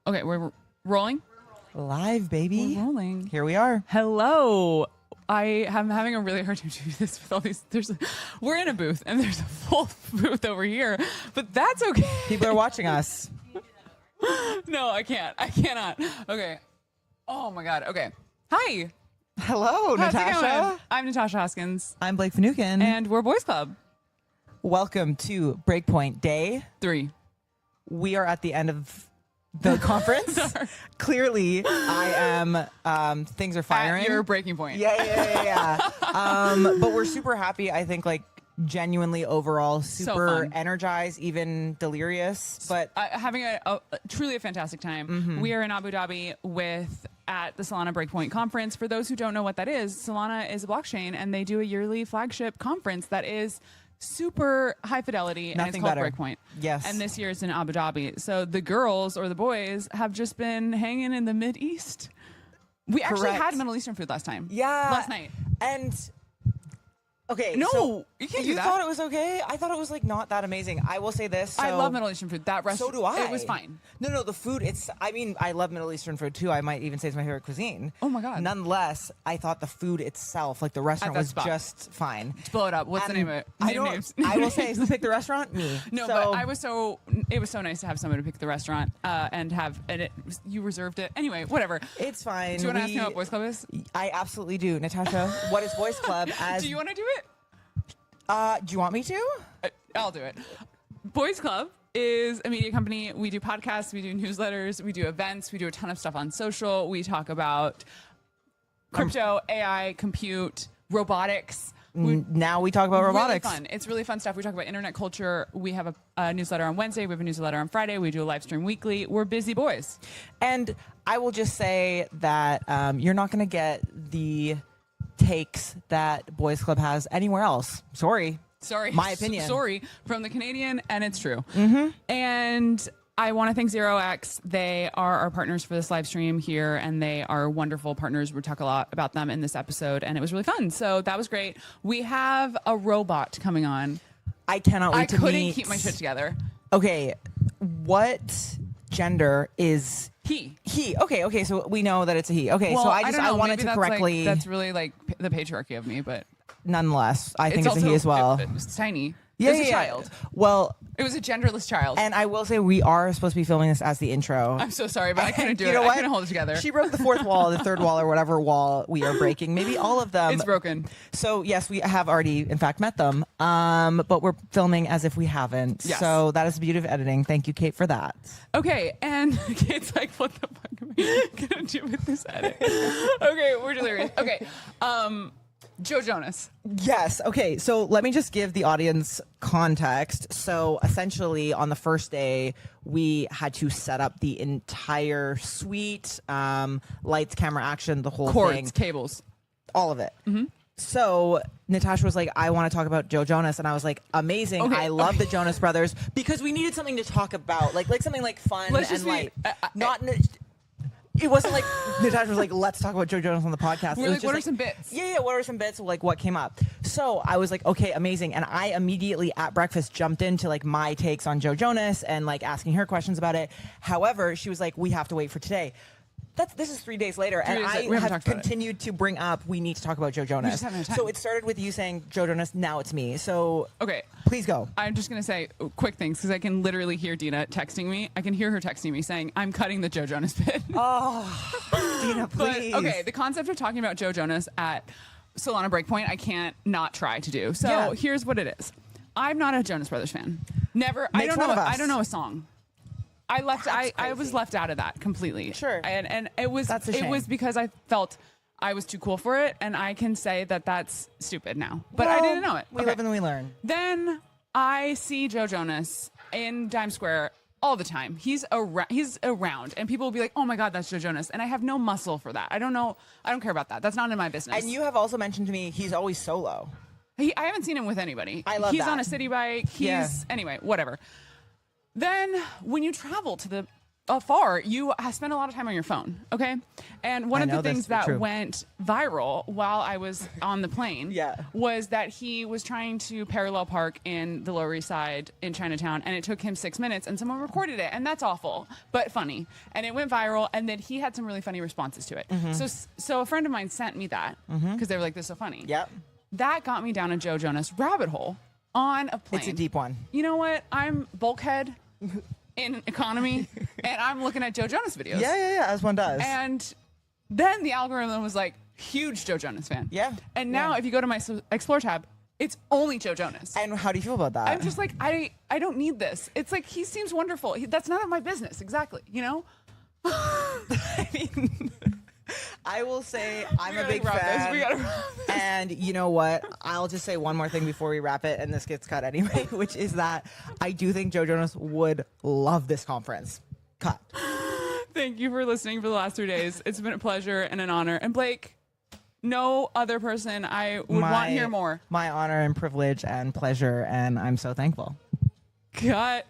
Okay, we're rolling. Live, baby. We're rolling. Here we are. Hello. I am having a really hard time to do this with all these. We're in a booth and there's a full booth over here, but that's okay. People are watching us. No, I can't. I cannot. Okay. Oh my God. Okay. Hi. Hello, How's it Natasha. going? I'm Natasha Hoskins. I'm Blake Finucane. And we're Boys Club. Welcome to Breakpoint Day 3. We are at the end of the conference. Clearly, I am. Things are firing. At your breaking point. Yeah. But we're super happy. I think, like, genuinely overall super energized, even delirious. But having a truly a fantastic time. Mm-hmm. We are in Abu Dhabi at the Solana Breakpoint conference. For those who don't know what that is, Solana is a blockchain, and they do a yearly flagship conference that is super high fidelity, and it's called Breakpoint. Yes. And this year it's in Abu Dhabi. So the girls or the boys have just been hanging in the Mid East. We actually had Middle Eastern food last time. Yeah. Last night. And okay. No, so you can't do that. You thought it was okay? I thought it was like not that amazing. I will say this. I love Middle Eastern food. That restaurant. So do I. It was fine. No, the food. I love Middle Eastern food too. I might even say it's my favorite cuisine. Oh my God. Nonetheless, I thought the food itself, like the restaurant, was just fine. Let's blow it up. What's the name of it? Names. I will say, who picked the restaurant? Me. No, but it was so nice to have someone to pick the restaurant you reserved it. Anyway, whatever. It's fine. Do you want to ask me what Boys Club is? I absolutely do. Natasha, what is Boys Club? Do you want to do it? Do you want me to? I'll do it. Boys Club is a media company. We do podcasts, we do newsletters, we do events, we do a ton of stuff on social. We talk about crypto, AI, compute, robotics. Now we talk about robotics. Really fun. It's really fun stuff. We talk about internet culture. We have a newsletter on Wednesday. We have a newsletter on Friday. We do a live stream weekly. We're busy boys. And I will just say that you're not going to get the takes that Boys Club has anywhere else. Sorry. My opinion. Sorry from the Canadian, and it's true. Mm-hmm. And I want to thank 0x. They are our partners for this live stream here, and they are wonderful partners. We talk a lot about them in this episode, and it was really fun. So that was great. We have a robot coming on. I cannot wait to meet. I couldn't keep my shit together. Okay, what gender is he? He. Okay. So we know that it's a he. Okay, well, so I wanted to correctly. That's really like the patriarchy of me, but nonetheless, I think it's a he as well. It's tiny. Yeah, it was a child. Well, it was a genderless child. And I will say we are supposed to be filming this as the intro. I'm so sorry, but I couldn't do it. I couldn't hold it together. She broke the fourth wall, the third wall, or whatever wall we are breaking. Maybe all of them. It's broken. So yes, we have already, in fact, met them. But we're filming as if we haven't. Yes. So that is the beauty of editing. Thank you, Kate, for that. Okay, and Kate's like, "What the fuck am I gonna do with this edit?" Okay, we're delirious. Okay, Joe Jonas. Yes. Okay. So let me just give the audience context. So essentially, on the first day, we had to set up the entire suite, lights, camera, action, the whole cords, thing, cables, all of it. Mm-hmm. So Natasha was like, "I want to talk about Joe Jonas," and I was like, "Amazing! Okay, I love the Jonas Brothers," because we needed something to talk about, like something like fun and light, not. It wasn't like Natasha was like, "Let's talk about Joe Jonas on the podcast." We're like, "What are some bits?" Yeah. What are some bits? Like, what came up? So I was like, "Okay, amazing!" And I immediately at breakfast jumped into like my takes on Joe Jonas and like asking her questions about it. However, she was like, "We have to wait for today." This is 3 days later, and I have continued to bring up, we need to talk about Joe Jonas. So it started with you saying Joe Jonas, now it's me. So okay, please go. I'm just going to say quick things because I can literally hear Dina texting me. I can hear her texting me saying, "I'm cutting the Joe Jonas bit." Oh, Dina, please. But, okay, the concept of talking about Joe Jonas at Solana Breakpoint, I can't not try to do. So here's what it is. I'm not a Jonas Brothers fan. Never. I don't know a song. I was left out of that completely. Sure. And it was because I felt I was too cool for it, and I can say that that's stupid now. But I didn't know it. We live and we learn. Then I see Joe Jonas in Times Square all the time. He's around, and people will be like, "Oh my God, that's Joe Jonas," and I have no muscle for that. I don't know. I don't care about that. That's not in my business. And you have also mentioned to me he's always solo. I haven't seen him with anybody. I love that. He's on a city bike. Anyway, whatever. Then when you travel to the afar, you spend a lot of time on your phone, okay? And one of the things that went viral while I was on the plane was that he was trying to parallel park in the Lower East Side in Chinatown, and it took him 6 minutes, and someone recorded it, and that's awful, but funny. And it went viral, and then he had some really funny responses to it. So a friend of mine sent me that because they were like, this is so funny. That got me down a Joe Jonas rabbit hole on a plane. It's a deep one. You know what? I'm bulkhead in economy, and I'm looking at Joe Jonas videos. Yeah, as one does. And then the algorithm was like, huge Joe Jonas fan. And now if you go to my Explore tab, it's only Joe Jonas. And how do you feel about that? I'm just like, I don't need this. It's like, he seems wonderful. That's none of my business. Exactly. You know? I mean, I will say I'm a big fan. We gotta wrap this. And you know what? I'll just say one more thing before we wrap it, and this gets cut anyway, which is that I do think Joe Jonas would love this conference. Cut. Thank you for listening for the last 3 days. It's been a pleasure and an honor. And Blake, no other person I would want to hear more. My honor and privilege and pleasure, and I'm so thankful. Cut.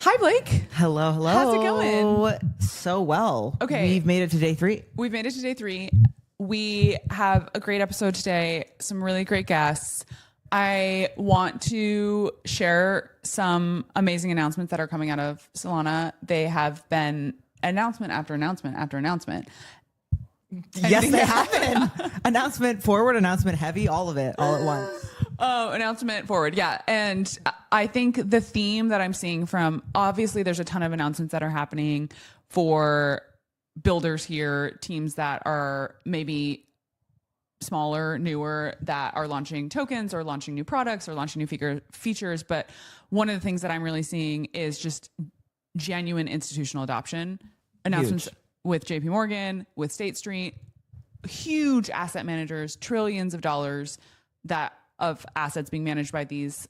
Hi, Blake. Hello. How's it going? So well. Okay. We've made it to day 3. We've made it to day 3. We have a great episode today. Some really great guests. I want to share some amazing announcements that are coming out of Solana. They have been announcement after announcement after announcement. Yes, they have been. Announcement forward, announcement heavy, all of it, all at once. Oh, announcement forward. Yeah. And I think the theme that I'm seeing from, obviously there's a ton of announcements that are happening for builders here, teams that are maybe smaller, newer, that are launching tokens or launching new products or launching new features. But one of the things that I'm really seeing is just genuine institutional adoption. Announcements with JP Morgan, with State Street, huge asset managers, trillions of dollars of assets being managed by these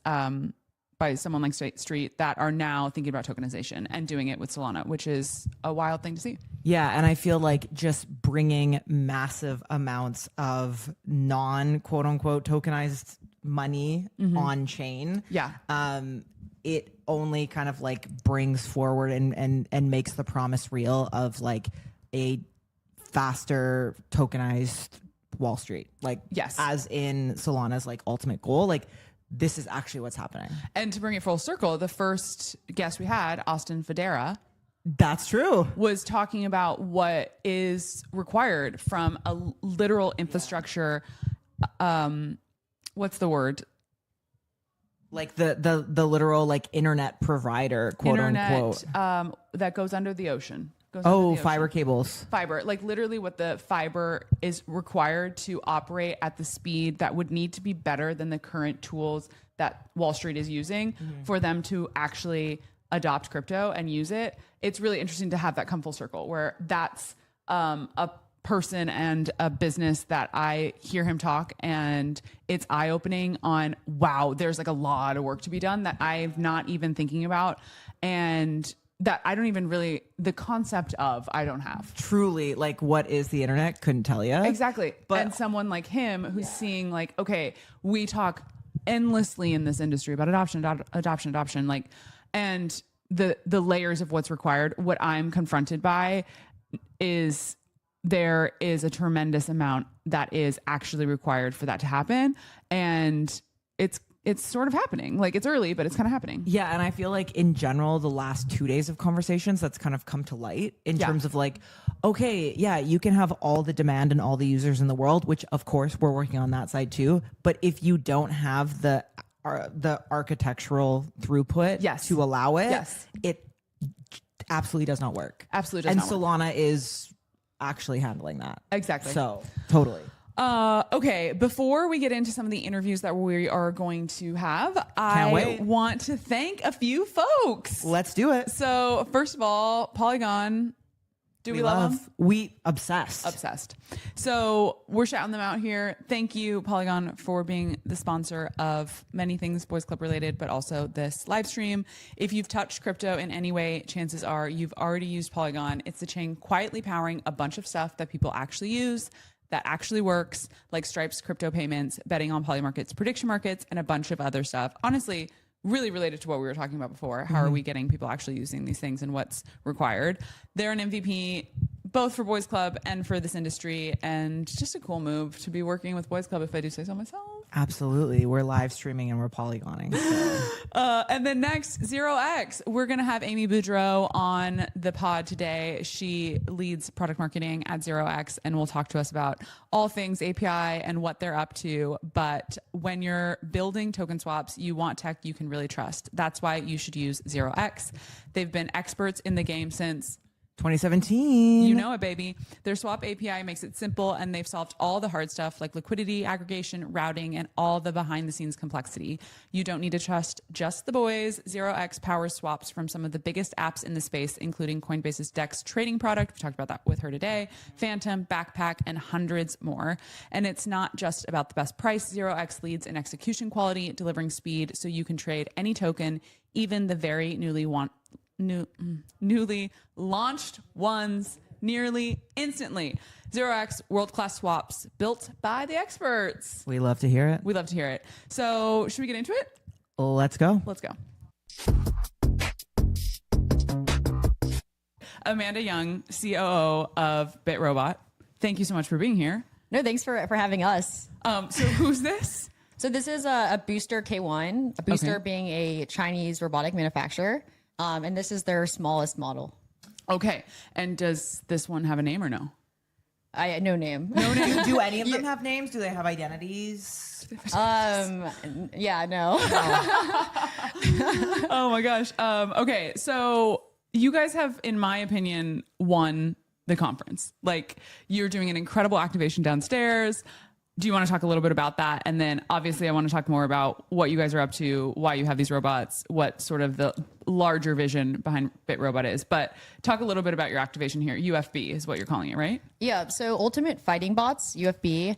by someone like State Street that are now thinking about tokenization and doing it with Solana, which is a wild thing to see. Yeah, and I feel like just bringing massive amounts of non-quote unquote tokenized money on chain. It only kind of like brings forward and makes the promise real of like a faster tokenized Wall Street. Like, as in Solana's like ultimate goal, like this is actually what's happening. And to bring it full circle, the first guest we had, Austin Federa, that's true, was talking about what is required from a literal infrastructure. What's the word? Like the literal like internet provider, quote unquote, that goes under the ocean. Fiber cables. Fiber, like literally what the fiber is required to operate at the speed that would need to be better than the current tools that Wall Street is using for them to actually adopt crypto and use it. It's really interesting to have that come full circle where that's a person and a business that I hear him talk, and it's eye-opening on, wow, there's like a lot of work to be done that I'm not even thinking about. And that I don't even really, the concept of, I don't have. Truly, like, what is the internet? Couldn't tell you. Exactly. But, and someone like him who's seeing like, okay, we talk endlessly in this industry about adoption, like, and the layers of what's required. What I'm confronted by is there is a tremendous amount that is actually required for that to happen. And it's sort of happening. Like, it's early, but it's kind of happening. Yeah. And I feel like in general, the last 2 days of conversations, that's kind of come to light in terms of like, okay, yeah, you can have all the demand and all the users in the world, which of course we're working on that side too. But if you don't have the architectural throughput to allow it, it absolutely does not work. Absolutely does not work. And Solana is actually handling that. Exactly. So totally. Okay, before we get into some of the interviews that we are going to have, I want to thank a few folks. Let's do it. So first of all, Polygon. Do we love them? We obsessed. So we're shouting them out here. Thank you, Polygon, for being the sponsor of many things Boys Club related, but also this live stream. If you've touched crypto in any way, chances are you've already used Polygon. It's the chain quietly powering a bunch of stuff that people actually use, that actually works, like Stripe's crypto payments, betting on Polymarket's prediction markets, and a bunch of other stuff. Honestly, really related to what we were talking about before. How are we getting people actually using these things and what's required? They're an MVP both for Boys Club and for this industry, and just a cool move to be working with Boys Club, if I do say so myself. Absolutely. We're live streaming and we're polygoning. So. And then next, 0x. We're going to have Amy Boudreau on the pod today. She leads product marketing at 0x, and will talk to us about all things API and what they're up to. But when you're building token swaps, you want tech you can really trust. That's why you should use 0x. They've been experts in the game since 2017. You know it, baby. Their swap API makes it simple, and they've solved all the hard stuff like liquidity, aggregation, routing, and all the behind the scenes complexity. You don't need to trust just the boys. 0x powers swaps from some of the biggest apps in the space, including Coinbase's DEX trading product. We talked about that with her today, Phantom, Backpack, and hundreds more. And it's not just about the best price. 0x leads in execution quality, delivering speed so you can trade any token, even the very newly launched ones, nearly instantly. 0x world-class swaps built by the experts. We love to hear it. We love to hear it. So should we get into it? Let's go. Let's go. Amanda Young, COO of BitRobot. Thank you so much for being here. No, thanks for having us. So who's this? So this is a Booster K1, a Booster being a Chinese robotic manufacturer. And this is their smallest model. Okay. And does this one have a name or no? No name. No name. Do any of them have names? Do they have identities? Yeah, no. Oh my gosh. Okay. So you guys have, in my opinion, won the conference. Like, you're doing an incredible activation downstairs. Do you want to talk a little bit about that? And then obviously I want to talk more about what you guys are up to, why you have these robots, what sort of the larger vision behind BitRobot is. But talk a little bit about your activation here. UFB is what you're calling it, right? Yeah. So Ultimate Fighting Bots, UFB,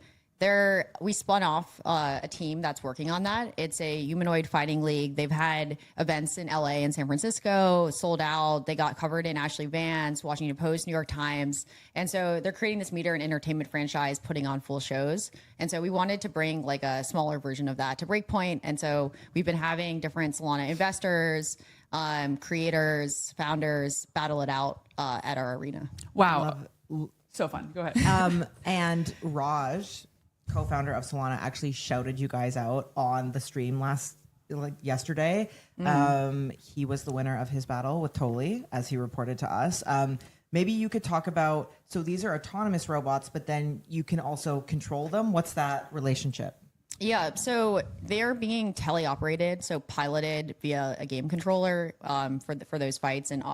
we spun off a team that's working on that. It's a humanoid fighting league. They've had events in LA and San Francisco, sold out. They got covered in Ashley Vance, Washington Post, New York Times. And so they're creating this media and entertainment franchise, putting on full shows. And so we wanted to bring like a smaller version of that to Breakpoint. And so we've been having different Solana investors, creators, founders battle it out at our arena. Wow. So fun. Go ahead. And Raj, co-founder of Solana, actually shouted you guys out on the stream yesterday. He was the winner of his battle with Toli, as he reported to us. Maybe you could talk about, so these are autonomous robots, but then you can also control them. What's that relationship? Yeah, so they're being teleoperated, so piloted via a game controller for those fights, and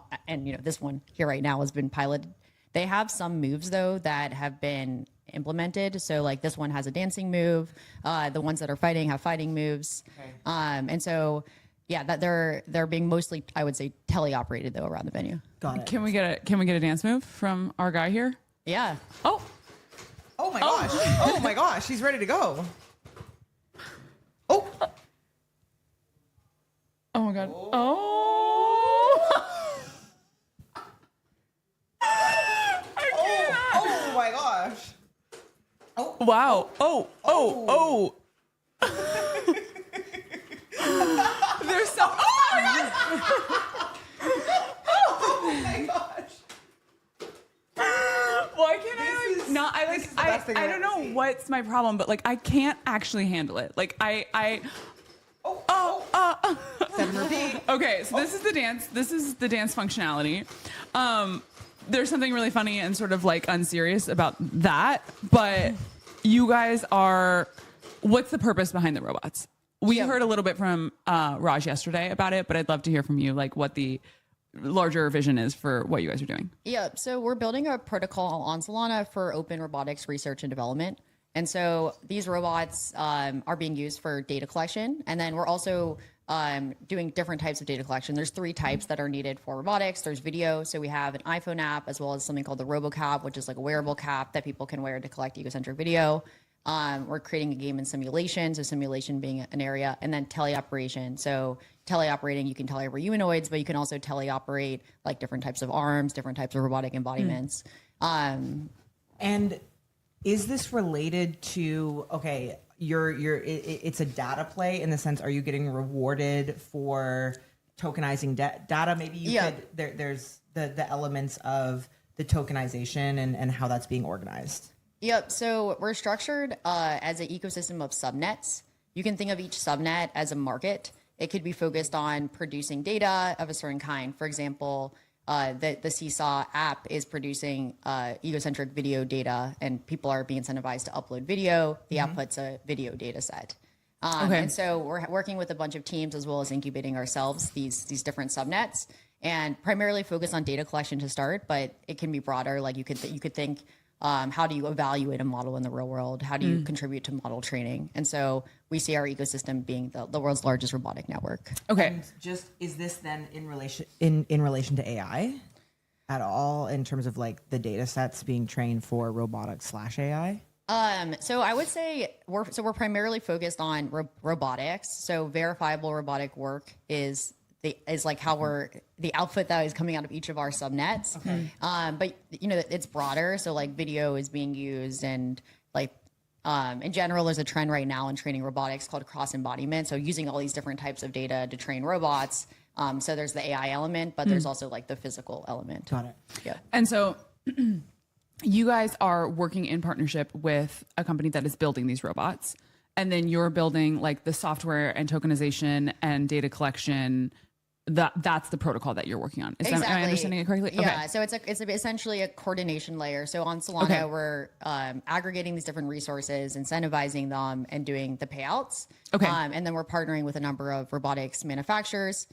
this one here right now has been piloted. They have some moves though that have been implemented. So like this one has a dancing move. The ones that are fighting have fighting moves. Okay. And so yeah, that they're being mostly, I would say, teleoperated though around the venue. Got it. Can we get a dance move from our guy here? Yeah. Oh my gosh. Oh my gosh. He's ready to go. Oh. Oh my God. Oh. Oh my gosh. Oh. Wow. Oh. There's so. Oh my gosh. Oh my gosh. Why can't I like not? I don't know what's my problem, but like I can't actually handle it. Like I. Set and repeat. Okay, so this is the dance. This is the dance functionality. There's something really funny and sort of like unserious about that, but you guys are, what's the purpose behind the robots? We heard a little bit from Raj yesterday about it, but I'd love to hear from you, like what the larger vision is for what you guys are doing. Yeah, so we're building a protocol on Solana for open robotics research and development. And so these robots are being used for data collection. And then we're also doing different types of data collection. There's 3 types that are needed for robotics. There's video. So we have an iPhone app, as well as something called the RoboCap, which is like a wearable cap that people can wear to collect egocentric video. We're creating a game in simulation. So simulation being an area, and then teleoperation. So teleoperating, you can teleoperate humanoids, but you can also teleoperate like different types of arms, different types of robotic embodiments. And is this related to, okay, it's a data play in the sense, are you getting rewarded for tokenizing data? Maybe you could, there's the elements of the tokenization and how that's being organized. Yep. So we're structured as an ecosystem of subnets. You can think of each subnet as a market. It could be focused on producing data of a certain kind. For example, the Seesaw app is producing egocentric video data, and people are being incentivized to upload video. The app puts a video data set. And so we're working with a bunch of teams as well as incubating ourselves these different subnets, and primarily focus on data collection to start, but it can be broader. Like you could think, how do you evaluate a model in the real world? How do you contribute to model training? And so we see our ecosystem being the world's largest robotic network. Okay. And is this then in relation to AI at all, in terms of like the data sets being trained for robotics/AI? So I would say we're primarily focused on robotics. So verifiable robotic work is like how the output that is coming out of each of our subnets. Okay. But it's broader. So like video is being used, and like in general, there's a trend right now in training robotics called cross embodiment. So using all these different types of data to train robots. So there's the AI element, but there's also like the physical element. Got it. Yeah. And so you guys are working in partnership with a company that is building these robots, and then you're building like the software and tokenization and data collection. That's the protocol that you're working on. Am I understanding it correctly? Yeah. Okay. So it's essentially a coordination layer. So on Solana, we're aggregating these different resources, incentivizing them, and doing the payouts. Okay. And then we're partnering with a number of robotics manufacturers.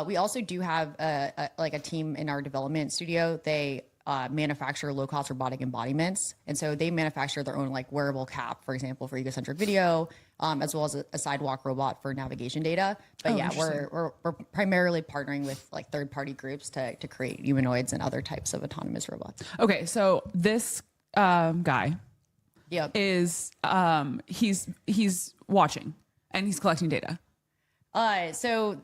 We also do have a team in our development studio. They manufacture low-cost robotic embodiments, and so they manufacture their own like wearable cap, for example, for egocentric video, as well as a sidewalk robot for navigation data. But we're primarily partnering with like third-party groups to create humanoids and other types of autonomous robots. Okay, so this guy is he's watching and he's collecting data. So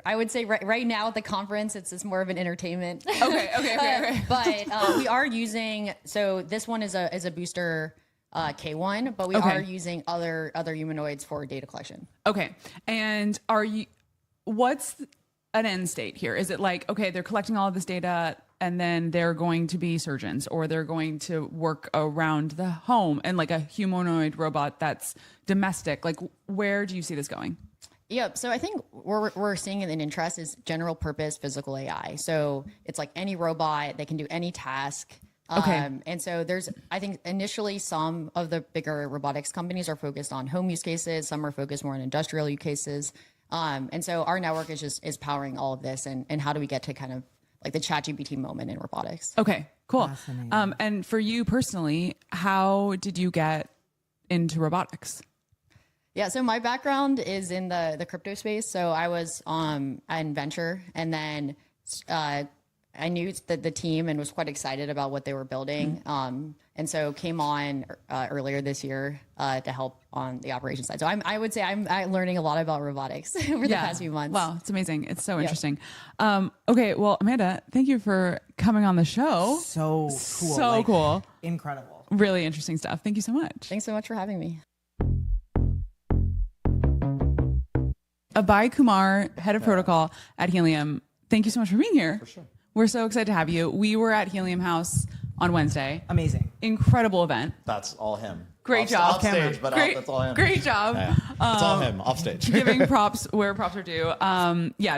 I would say right now at the conference, it's more of an entertainment. Okay. But we are using, so this one is a booster K1, but we are using other humanoids for data collection. Okay. And what's an end state here? Is it like, okay, they're collecting all of this data and then they're going to be surgeons, or they're going to work around the home and like a humanoid robot that's domestic? Like, where do you see this going? Yep. So I think we're seeing an interest is general purpose physical AI. So it's like any robot, they can do any task. And so I think initially some of the bigger robotics companies are focused on home use cases. Some are focused more on industrial use cases. And so our network is powering all of this. And how do we get to kind of like the ChatGPT moment in robotics? Okay, cool. And for you personally, how did you get into robotics? Yeah, so my background is in the crypto space. So I was in venture, and then I knew the team and was quite excited about what they were building. And so came on earlier this year to help on the operations side. So I would say I'm learning a lot about robotics over the past few months. Wow, it's amazing. It's so interesting. Okay, well, Amanda, thank you for coming on the show. So cool. So cool. Incredible. Really interesting stuff. Thank you so much. Thanks so much for having me. Abhay Kumar, head of protocol at Helium. Thank you so much for being here. For sure. We're so excited to have you. We were at Helium House on Wednesday. Amazing. Incredible event. That's all him. Great job. Off stage, but Great, that's all him. Great job. Yeah. It's all him, off stage. Giving props where props are due.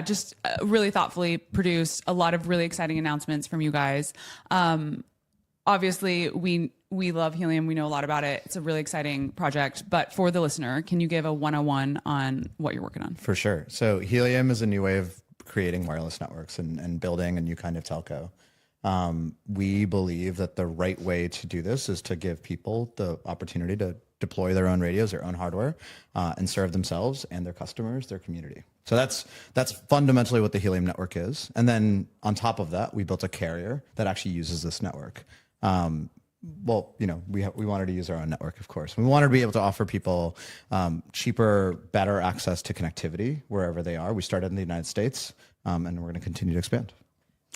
Just really thoughtfully produced. A lot of really exciting announcements from you guys. Obviously, we love Helium. We know a lot about it. It's a really exciting project. But for the listener, can you give a 101 on what you're working on? For sure. So Helium is a new way of creating wireless networks and building a new kind of telco. We believe that the right way to do this is to give people the opportunity to deploy their own radios, their own hardware, and serve themselves and their customers, their community. So that's fundamentally what the Helium network is. And then on top of that, we built a carrier that actually uses this network. We wanted to use our own network, of course. We wanted to be able to offer people cheaper, better access to connectivity wherever they are. We started in the United States, and we're going to continue to expand.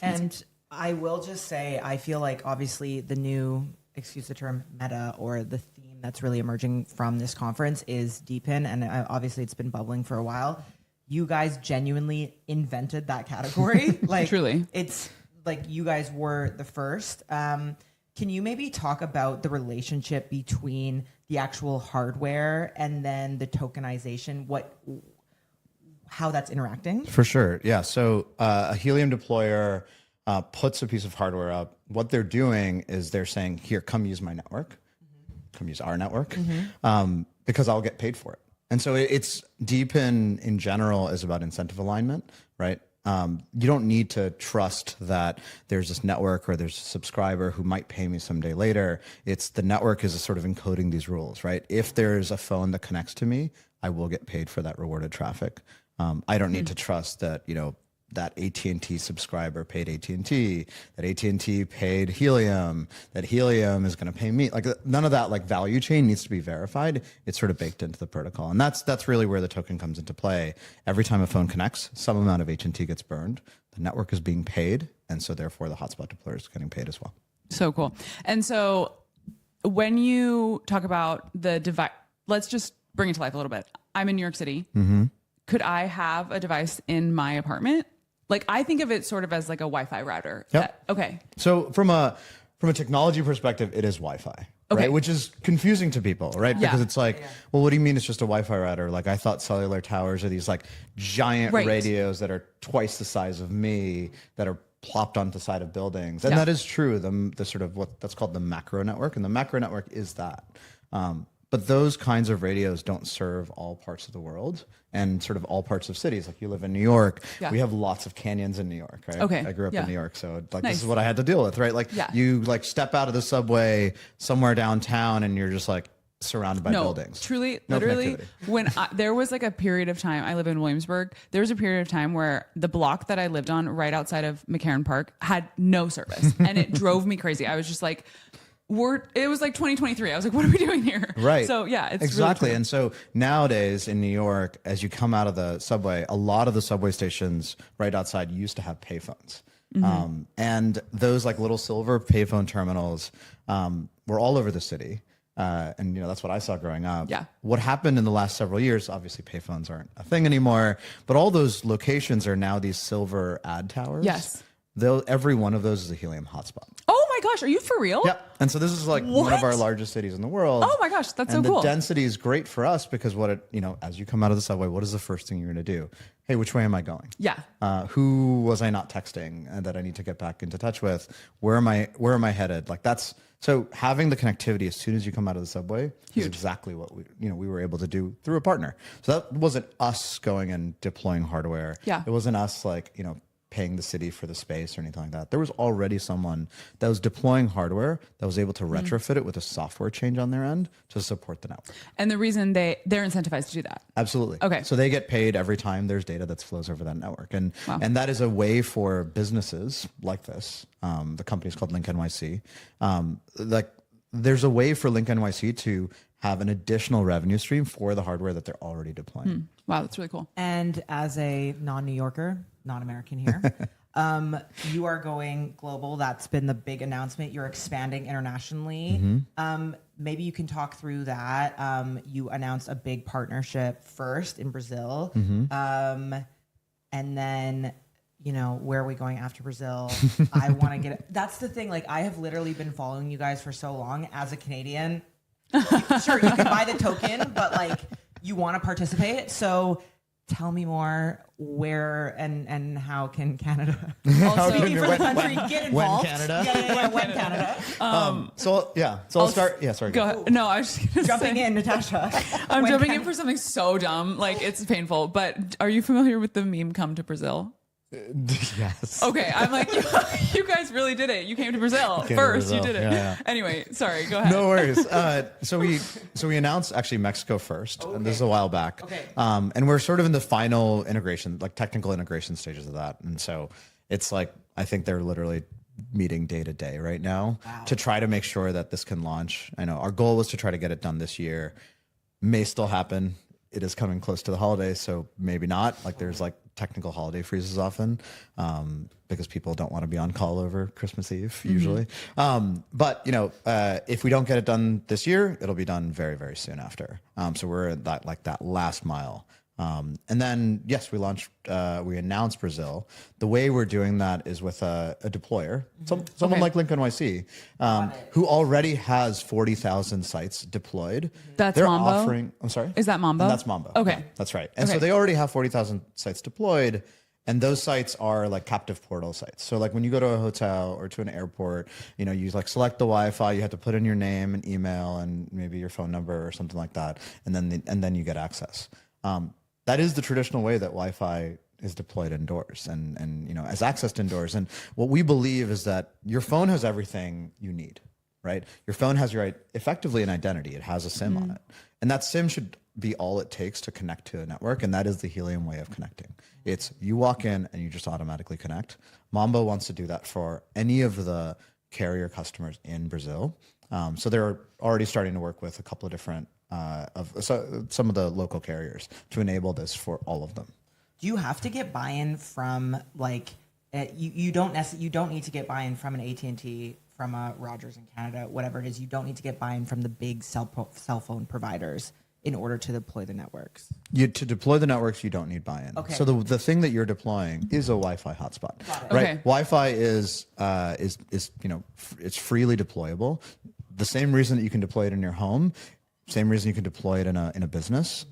And I will just say, I feel like obviously the new excuse the term, meta, or the theme that's really emerging from this conference is deepen, and obviously it's been bubbling for a while. You guys genuinely invented that category. Like, truly, it's like you guys were the first. Can you maybe talk about the relationship between the actual hardware and then the tokenization? How that's interacting? For sure. Yeah. So a Helium deployer puts a piece of hardware up. What they're doing is they're saying, here, come use my network, come use our network, because I'll get paid for it. And so it's deepen in general is about incentive alignment, right? You don't need to trust that there's this network or there's a subscriber who might pay me someday later. It's the network is sort of encoding these rules, right? If there's a phone that connects to me, I will get paid for that rewarded traffic. I don't need to trust that, that AT&T subscriber paid AT&T, that AT&T paid Helium, that Helium is going to pay me. Like none of that value chain needs to be verified. It's sort of baked into the protocol. And that's really where the token comes into play. Every time a phone connects, some amount of AT&T gets burned. The network is being paid. And so therefore the hotspot deployer is getting paid as well. So cool. And so when you talk about the device, let's just bring it to life a little bit. I'm in New York City. Could I have a device in my apartment? Like I think of it sort of as like a Wi-Fi router. Yep. Okay. So from a technology perspective, it is Wi-Fi, right? Which is confusing to people, right? Because it's like, well, what do you mean it's just a Wi-Fi router? Like I thought cellular towers are these like giant radios that are twice the size of me that are plopped onto the side of buildings. And that is true. The sort of what that's called the macro network. And the macro network is that. But those kinds of radios don't serve all parts of the world and sort of all parts of cities. Like you live in New York, we have lots of canyons in New York, right? Okay. I grew up in New York, so this is what I had to deal with, right? Like you step out of the subway somewhere downtown and you're just like surrounded by buildings. Truly, literally, when there was like a period of time, I live in Williamsburg, there was a period of time where the block that I lived on right outside of McCarran Park had no service and it drove me crazy. I was just like, it was like 2023. I was like, what are we doing here? Right. So yeah, it's exactly. Really and so nowadays in New York, as you come out of the subway, a lot of the subway stations right outside used to have payphones. And those like little silver payphone terminals were all over the city. And that's what I saw growing up. Yeah. What happened in the last several years, obviously payphones aren't a thing anymore, but all those locations are now these silver ad towers. Yes. Every one of those is a Helium hotspot. Oh my gosh, are you for real? Yeah. And so this is like one of our largest cities in the world. Oh my gosh, that's so cool. cool. And the density is great for us because as you come out of the subway, what is the first thing you're going to do? Hey, which way am I going? Yeah. Who was I not texting that I need to get back into touch with? Where am I headed? Like so having the connectivity as soon as you come out of the subway is exactly what we were able to do through a partner. So that wasn't us going and deploying hardware. Yeah. It wasn't us paying the city for the space or anything like that. There was already someone that was deploying hardware that was able to retrofit it with a software change on their end to support the network. And the reason they're incentivized to do that. Absolutely. Okay. So they get paid every time there's data that flows over that network. And that is a way for businesses like this. The company is called Link NYC. There's a way for Link NYC to have an additional revenue stream for the hardware that they're already deploying. Wow, that's really cool. And as a non-New Yorker, non-American here, you are going global. That's been the big announcement. You're expanding internationally. Maybe you can talk through that. You announced a big partnership first in Brazil. And then, where are we going after Brazil? I want to get it. That's the thing. Like I have literally been following you guys for so long as a Canadian. Sure, you can buy the token, but like you want to participate. So tell me more. Where and how can Canada? Also, Speaking for the country, get involved. When Canada? Yeah, when Canada. So I'll start. Yeah, sorry. Go ahead. No, I was just gonna Jumping say, in, Natasha. I'm When jumping in Canada- for something so dumb, like it's painful. But are you familiar with the meme "Come to Brazil"? Yes. Okay, I'm like, you guys really did it. You came to Brazil Came to first. Brazil. You did it. Yeah. Anyway, sorry. Go ahead. No worries. So we announced actually Mexico first, and this is a while back. Okay. And we're sort of in the final integration, like technical integration stages of that. And so it's like I think they're literally meeting day to day right now to try to make sure that this can launch. I know our goal was to try to get it done this year. May still happen. It is coming close to the holidays, so maybe not. Like there's like technical holiday freezes often, because people don't want to be on call over Christmas Eve usually. But if we don't get it done this year, it'll be done very, very soon after. So we're at that last mile. And then, yes, we announced Brazil. The way we're doing that is with a deployer, someone like Link NYC, who already has 40,000 sites deployed. They're Mambo? offering, I'm sorry? Is that Mambo? And that's Mambo. Okay. Yeah, that's right. And so they already have 40,000 sites deployed. And those sites are like captive portal sites. So like when you go to a hotel or to an airport, you like select the Wi-Fi, you have to put in your name and email and maybe your phone number or something like that. And then you get access. That is the traditional way that Wi-Fi is deployed indoors and as accessed indoors. And what we believe is that your phone has everything you need, right? Your phone has effectively an identity. It has a SIM on it. And that SIM should be all it takes to connect to a network. And that is the Helium way of connecting. It's you walk in and you just automatically connect. Mambo wants to do that for any of the carrier customers in Brazil. So they're already starting to work with a couple of different some of the local carriers to enable this for all of them. Do you have to get buy-in from you don't need to get buy-in from an AT&T, from a Rogers in Canada, whatever it is. You don't need to get buy-in from the big cell phone providers in order to deploy the networks. To deploy the networks, you don't need buy-in. Okay. So the thing that you're deploying is a Wi-Fi hotspot, right? Okay. Wi-Fi is it's freely deployable. The same reason that you can deploy it in your home, same reason you can deploy it in a business.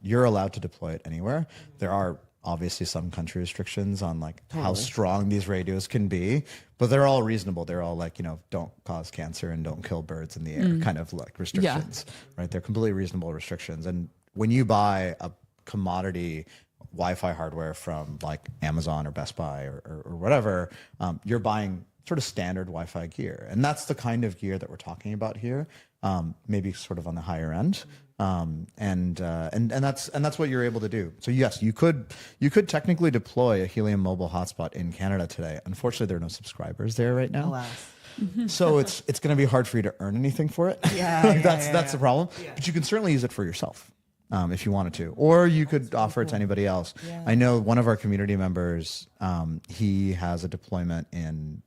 You're allowed to deploy it anywhere. There are obviously some country restrictions on how strong these radios can be, but they're all reasonable. They're all don't cause cancer and don't kill birds in the air kind of restrictions, right? They're completely reasonable restrictions. And when you buy a commodity Wi-Fi hardware from Amazon or Best Buy or whatever, you're buying sort of standard Wi-Fi gear. And that's the kind of gear that we're talking about here. Maybe sort of on the higher end, and that's what you're able to do. So yes, you could technically deploy a Helium mobile hotspot in Canada today. Unfortunately, there are no subscribers there right now. Alas. So it's going to be hard for you to earn anything for it. That's the problem. Yeah. But you can certainly use it for yourself. If you wanted to, or you could offer it to anybody else. Yeah. I know one of our community members, he has a deployment in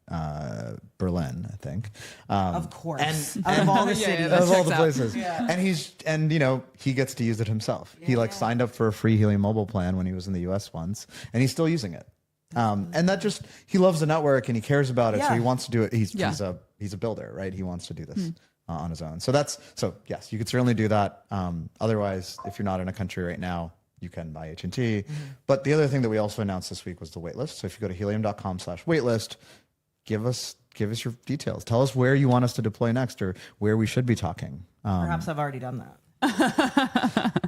Berlin, I think. Of course, and of all the cities, of all the places, and he gets to use it himself. He signed up for a free Helium mobile plan when he was in the U.S. once, and he's still using it. And that he loves the network and he cares about it, so he wants to do it. He's a builder, right? He wants to do this. On his own. So yes, you could certainly do that. Otherwise, if you're not in a country right now, you can buy AT&T. But the other thing that we also announced this week was the waitlist. So if you go to helium.com/waitlist, give us your details. Tell us where you want us to deploy next or where we should be talking. Perhaps I've already done that.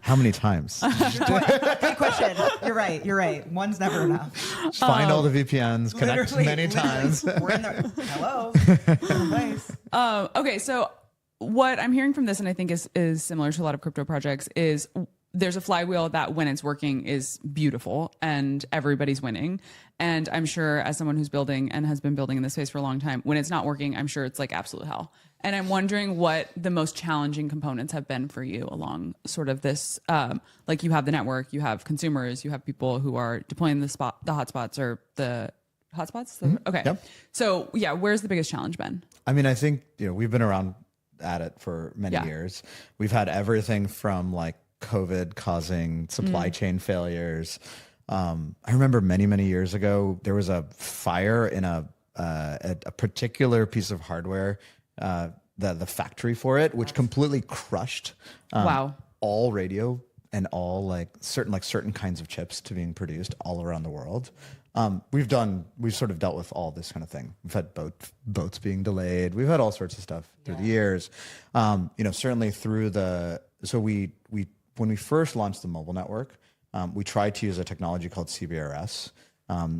How many times? Good question. You're right. One's never enough. Just find all the VPNs, connect many times. We're in there. Hello. Okay, so what I'm hearing from this, and I think is similar to a lot of crypto projects, is there's a flywheel that when it's working is beautiful and everybody's winning. And I'm sure as someone who's building and has been building in this space for a long time, when it's not working, I'm sure it's absolute hell. And I'm wondering what the most challenging components have been for you along sort of this, you have the network, you have consumers, you have people who are deploying the hotspots or the hotspots. Okay. Yep. So yeah, where's the biggest challenge been? I mean, I think, we've been around at it for many years. We've had everything from COVID causing supply chain failures. I remember many, many years ago, there was a fire in a particular piece of hardware, the factory for it, which completely crushed all radio and all certain kinds of chips to being produced all around the world. We've sort of dealt with all this kind of thing. We've had boats being delayed. We've had all sorts of stuff through the years. Certainly when we first launched the mobile network, we tried to use a technology called CBRS,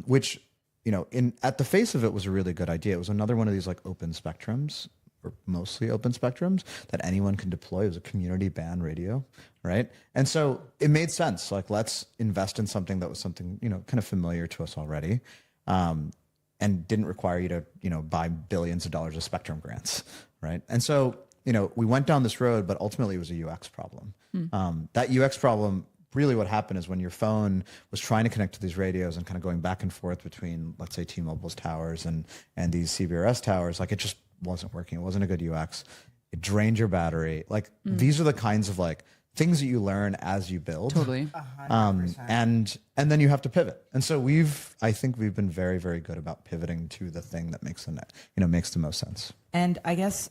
which, at the face of it was a really good idea. It was another one of these open spectrums, or mostly open spectrums that anyone can deploy. It was a community band radio, right? And so it made sense. Let's invest in something that was something, kind of familiar to us already, and didn't require you to, buy billions of dollars of spectrum grants, right? And so, we went down this road, but ultimately it was a UX problem. That UX problem really what happened is when your phone was trying to connect to these radios and kind of going back and forth between, let's say, T-Mobile's towers and these CBRS towers, like it just wasn't working. It wasn't a good UX. It drained your battery. Like these are the kinds of like things that you learn as you build. Totally. And then you have to pivot. And so I think we've been very, very good about pivoting to the thing that makes makes the most sense. And I guess,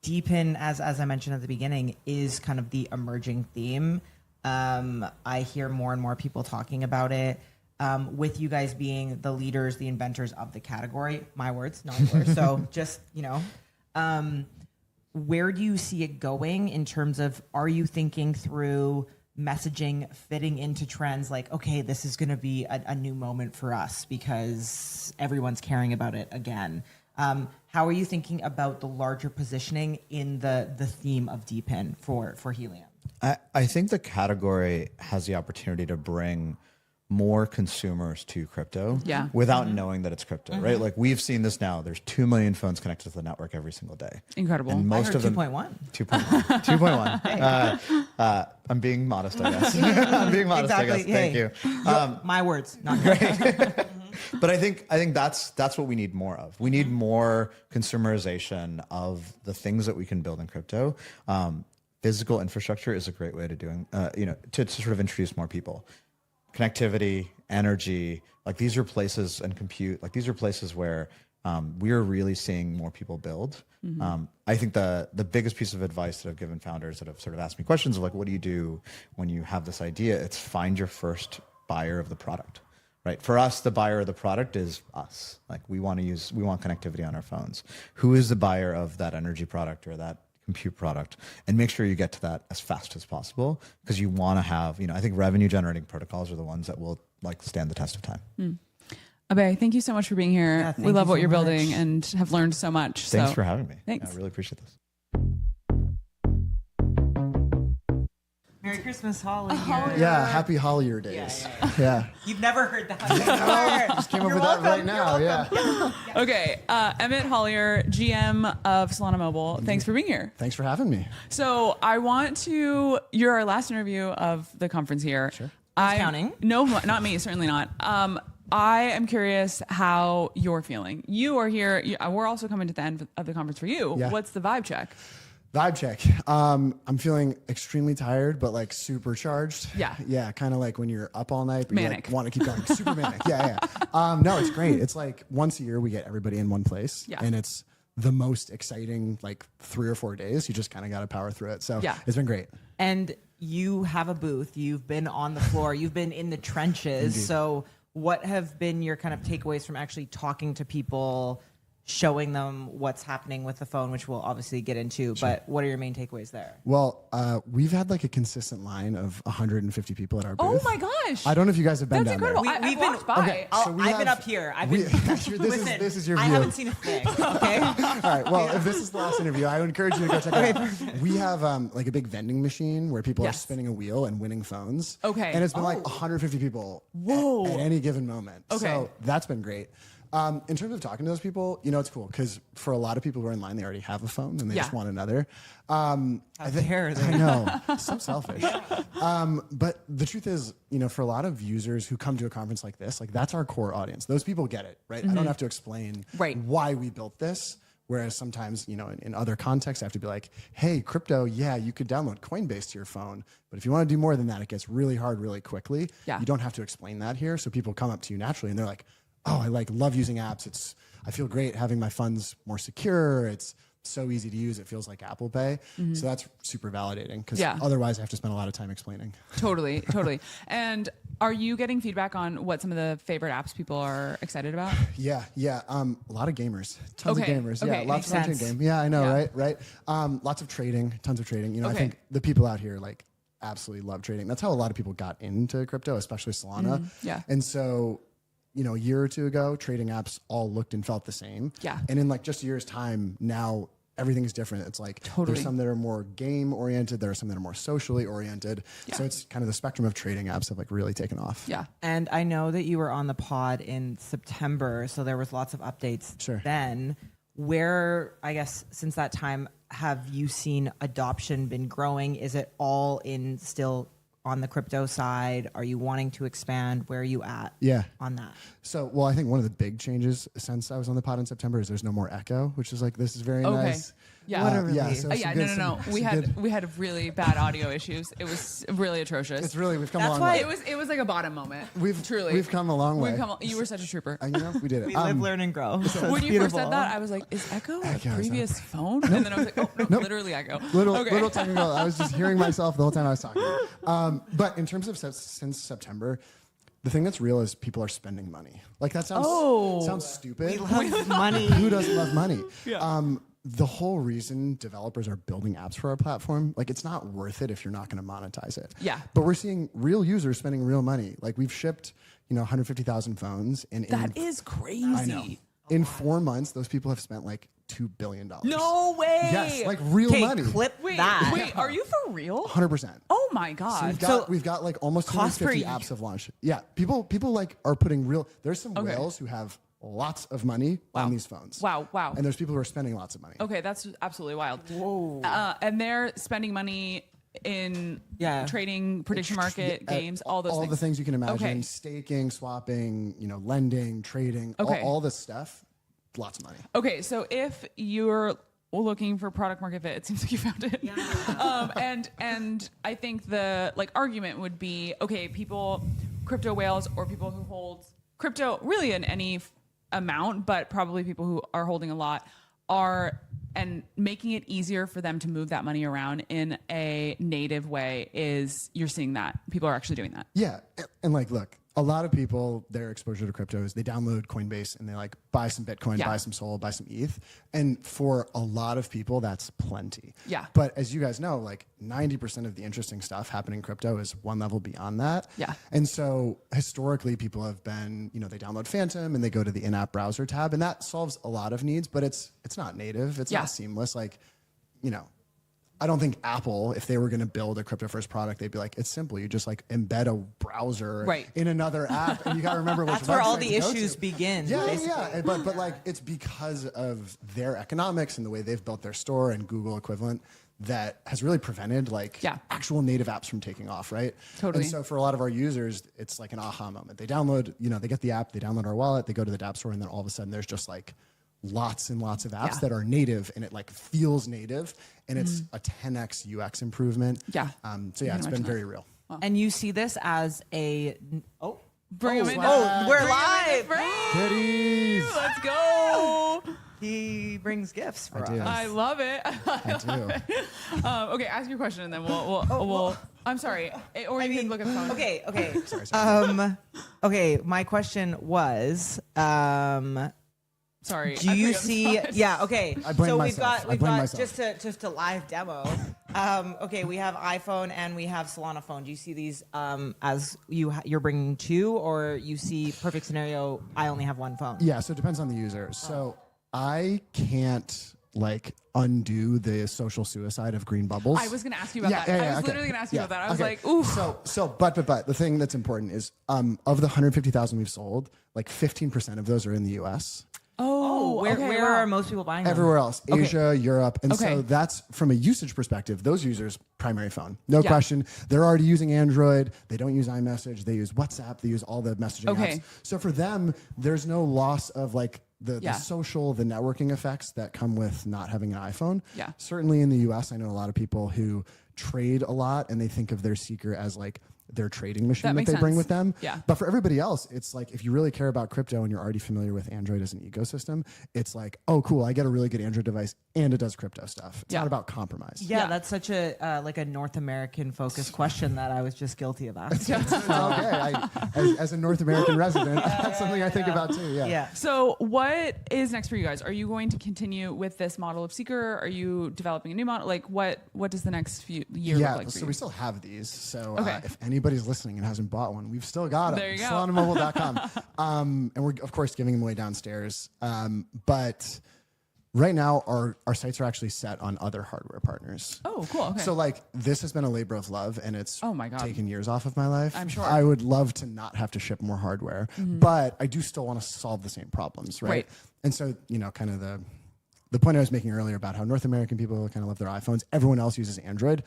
Deepen, as I mentioned at the beginning, is kind of the emerging theme. I hear more and more people talking about it. With you guys being the leaders, the inventors of the category, my words, not yours. So just, where do you see it going in terms of, are you thinking through messaging fitting into trends like, okay, this is going to be a new moment for us because everyone's caring about it again? How are you thinking about the larger positioning in the theme of Deepen for Helium? I think the category has the opportunity to bring more consumers to crypto without knowing that it's crypto, right? Like we've seen this now. There's 2 million phones connected to the network every single day. Incredible. And most of them 2.1. 2.1. I'm being modest, I guess. I'm being modest, Exactly. I guess. Thank you. My words, not yours. But I think that's what we need more of. We need more consumerization of the things that we can build in crypto. Physical infrastructure is a great way to doing, to sort of introduce more people. Connectivity, energy, like these are places, and compute, like these are places where we are really seeing more people build. I think the biggest piece of advice that I've given founders that have sort of asked me questions of like, what do you do when you have this idea? It's find your first buyer of the product, right? For us, the buyer of the product is us. Like we want connectivity on our phones. Who is the buyer of that energy product or that compute product? And make sure you get to that as fast as possible because you want to have, I think revenue generating protocols are the ones that will like stand the test of time. Abe, thank you so much for being here. Yeah, we love what you're much. building and have learned so much. Thanks for having me. Thanks. I really appreciate this. Merry Christmas, Holly. Yeah, happy Hollier days. Yeah. You've never heard that. Just came up with that right now. Yeah. Okay, Emmett Hollier, GM of Solana Mobile. Thanks for being here. Thanks for having me. So you're our last interview of the conference here. Sure. I'm counting? No, not me, certainly not. I am curious how you're feeling. You are here. We're also coming to the end of the conference for you. Yeah. What's the vibe check? Vibe check. I'm feeling extremely tired, but like supercharged. Yeah. Yeah. Kind of like when you're up all night, but Manic. you want to keep going. Super manic. Yeah. No, it's great. It's like once a year we get everybody in one place. Yeah. And it's the most exciting, like 3 or 4 days. You just kind of got to power through it. So Yeah. it's been great. And you have a booth. You've been on the floor. You've been in the trenches. Indeed. So what have been your kind of takeaways from actually talking to people, showing them what's happening with the phone, which we'll obviously get into, but what are your main takeaways there? Well, we've had like a consistent line of 150 people at our booth. Oh my gosh. I don't know if you guys have been That's down incredible. there. We've I've been- walked by. Okay. So we I've have- been up here. Listen, this is your view. I haven't seen a thing. Okay. All right. Well, if this is the last interview, I would encourage you to go check it out. We have like a big vending machine where people Yes. are spinning a wheel and winning phones. Okay. And it's been like 150 people Whoa. at any given moment. Okay. So that's been great. In terms of talking to those people, it's cool because for a lot of people who are in line, they already have a phone and they just want another. How dare they? I know, so selfish. But the truth is, for a lot of users who come to a conference like this, like that's our core audience. Those people get it, right? I don't have to explain Right. why we built this. Whereas sometimes, in other contexts, I have to be like, hey, crypto, yeah, you could download Coinbase to your phone. But if you want to do more than that, it gets really hard really quickly. Yeah. You don't have to explain that here. So people come up to you naturally and they're like, oh, I love using apps. I feel great having my funds more secure. It's so easy to use. It feels like Apple Pay. So that's super validating because otherwise I have to spend a lot of time explaining. Totally. And are you getting feedback on what some of the favorite apps people are excited about? Yeah. A lot of gamers, tons of gamers. Okay, Yeah, lots of makes fun sense. game. Yeah, I know, Yeah. right? Lots of trading, tons of trading. I Okay. think the people out here absolutely love trading. That's how a lot of people got into crypto, especially Solana. Yeah. And so, a year or two ago, trading apps all looked and felt the same. Yeah. And in just a year's time, now everything's different. It's like Totally. there's some that are more game oriented, there are some that are more socially oriented. Yeah. So it's kind of the spectrum of trading apps have really taken off. Yeah. And I know that you were on the pod in September, so there was lots of updates Sure. then. where, I guess, since that time, have you seen adoption been growing? Is it all in still on the crypto side? Are you wanting to expand? Where are you at on that? So, well, I think one of the big changes since I was on the pod in September is there's no more echo, which is like, this is very nice. Yeah. What a relief. Yeah, so No. We had really bad audio issues. It was really atrocious. It's really, we've come a That's long why way. It was like a bottom moment. Truly. We've come a long way. You were such a trooper. You know, we did it. We live, learn, and grow. So When it's you first beautiful. said that, I was like, is Echo a Echo, previous phone? And then I was like, oh, no, literally Echo. Little technical. I was just hearing myself the whole time I was talking. But in terms of since September, the thing that's real is people are spending money. Like that sounds stupid. We love money. Who doesn't love money? Yeah. The whole reason developers are building apps for our platform, like it's not worth it if you're not going to monetize it. Yeah. But we're seeing real users spending real money. Like we've shipped, 150,000 phones, and That is crazy. I know. In 4 months, those people have spent like $2 billion. No way. Yes, like real money. Clip Wait, that. are you for real? 100%. Oh my God. We've got like almost cost per 250 apps have launched. Yeah, people like are putting real. There's some whales who have lots of money on these phones. Wow. And there's people who are spending lots of money. Okay, that's absolutely wild. Whoa. And they're spending money in trading, prediction market, games, all those things. All the things you can imagine. Okay. Staking, swapping, lending, trading, Okay. all this stuff. Lots of money. Okay, so if you're looking for product market fit, it seems like you found it. Yeah. And I think the argument would be, okay, crypto whales or people who hold crypto really in any amount, but probably people who are holding a lot and making it easier for them to move that money around in a native way you're seeing that people are actually doing that. Yeah, and look, a lot of people, their exposure to crypto is they download Coinbase and they buy some Bitcoin, buy some Sol, buy some ETH. And for a lot of people, that's plenty. Yeah. But as you guys know, 90% of the interesting stuff happening in crypto is one level beyond that. Yeah. And so historically, people have been, they download Phantom and they go to the in-app browser tab, and that solves a lot of needs, but it's not native. It's not seamless. I don't think Apple, if they were going to build a crypto first product, they'd be like, it's simple. You just embed a browser in another app, and you got to remember which That's where all website the to go issues to. begin. Yeah. But it's because of their economics and the way they've built their store and Google equivalent that has really prevented actual native apps from taking off, right? Totally. And so for a lot of our users, it's like an aha moment. They download, they get the app, they download our wallet, they go to the dApp store, and then all of a sudden there's just lots and lots of apps that are native, and it feels native, and it's a 10x UX improvement. Yeah. It's been very real. And you see this as a Bring them in. we're live. Kitties. Let's go. He brings gifts for do. us. I love it. I do. Okay, ask your question and then we'll I'm sorry. Or you can look at the phone. Okay. Sorry. Okay. My question was, Sorry. do you see? Yeah. Okay. I blame so myself. we've got myself. just a live demo. Okay. We have iPhone and we have Solana phone. Do you see these as you're bringing two, or you see perfect scenario? I only have one phone. Yeah, so it depends on the user. So I can't undo the social suicide of green bubbles. I was going to ask you about that. I was literally going to ask you about that. I was like, ooh. But the thing that's important is of the 150,000 we've sold, 15% of those are in the US. Oh, where are most people buying them? Everywhere else, Asia, Europe. And so that's, from a usage perspective, those users, primary phone. No question. They're already using Android. They don't use iMessage. They use WhatsApp. They use all the messaging apps. So for them, there's no loss of the social, the networking effects that come with not having an iPhone. Yeah. Certainly in the US, I know a lot of people who trade a lot, and they think of their Seeker as their trading machine that they bring with them. Yeah. But for everybody else, it's if you really care about crypto and you're already familiar with Android as an ecosystem, it's oh, cool, I get a really good Android device and it does crypto stuff. It's not about compromise. Yeah, that's such a a North American focused question that I was just guilty of asking. It's okay. As a North American resident, that's something I think about too. Yeah. So what is next for you guys? Are you going to continue with this model of Seeker? Are you developing a new model? What does the next few year look like for so you? we still have these. So if anybody's listening and hasn't bought one, we've still got them. There you go. SolanaMobile.com. And we're, of course, giving them away downstairs. But right now, our sites are actually set on other hardware partners. Oh, cool. Okay. So this has been a labor of love, and it's taken years off of my life. I'm sure. I would love to not have to ship more hardware, but I do still want to solve the same problems, right? And so, kind of the point I was making earlier about how North American people kind of love their iPhones, everyone else uses Android.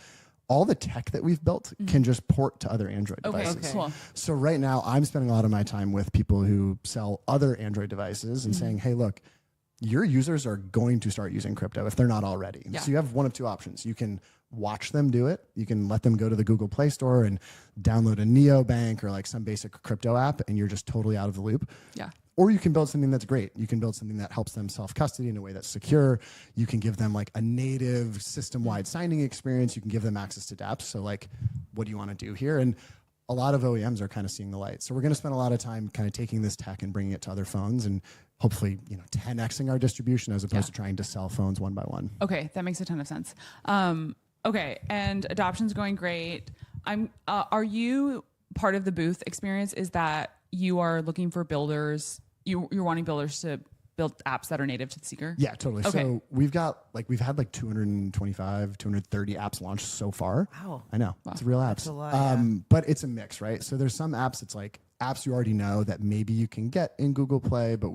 All the tech that we've built can just port to other Android devices. Okay, cool. So right now, I'm spending a lot of my time with people who sell other Android devices and saying, hey, look, your users are going to start using crypto if they're not already. Yeah. So you have one of two options. You can watch them do it. You can let them go to the Google Play Store and download a neobank or like some basic crypto app, and you're just totally out of the loop. Yeah. Or you can build something that's great. You can build something that helps them self-custody in a way that's secure. You can give them like a native system-wide signing experience. You can give them access to dApps. So like, what do you want to do here? And a lot of OEMs are kind of seeing the light. So we're going to spend a lot of time kind of taking this tech and bringing it to other phones and hopefully, 10xing our distribution as opposed to trying to sell phones one by one. Okay, that makes a ton of sense. Okay, and adoption's going great. Are you part of the booth experience? Is that you are looking for builders? You're wanting builders to build apps that are native to the Seeker? Yeah, totally. Okay. So we've had 225, 230 apps launched so far. Wow. I know. It's real apps. That's a lot, yeah. But it's a mix, right? So there's some apps, it's like apps you already know that maybe you can get in Google Play, but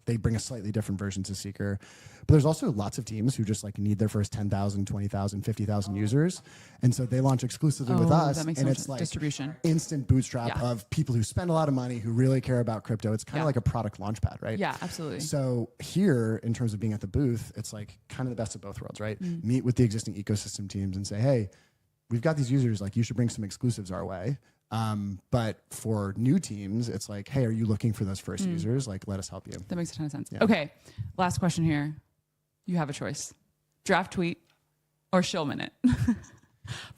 they bring a slightly different version to Seeker. But there's also lots of teams who just like need their first 10,000, 20,000, 50,000 users. And so they launch exclusively with us. That makes and sense. it's like Distribution. instant bootstrap Yeah. of people who spend a lot of money, who really care about crypto. It's kind of like a product launchpad, right? Yeah, absolutely. So here, in terms of being at the booth, it's like kind of the best of both worlds, right? Meet with the existing ecosystem teams and say, hey, we've got these users, like you should bring some exclusives our way. But for new teams, it's like, hey, are you looking for those first users? Like, let us help you. That makes a ton of sense. Yeah. Okay, last question here. You have a choice. Draft tweet or shill minute.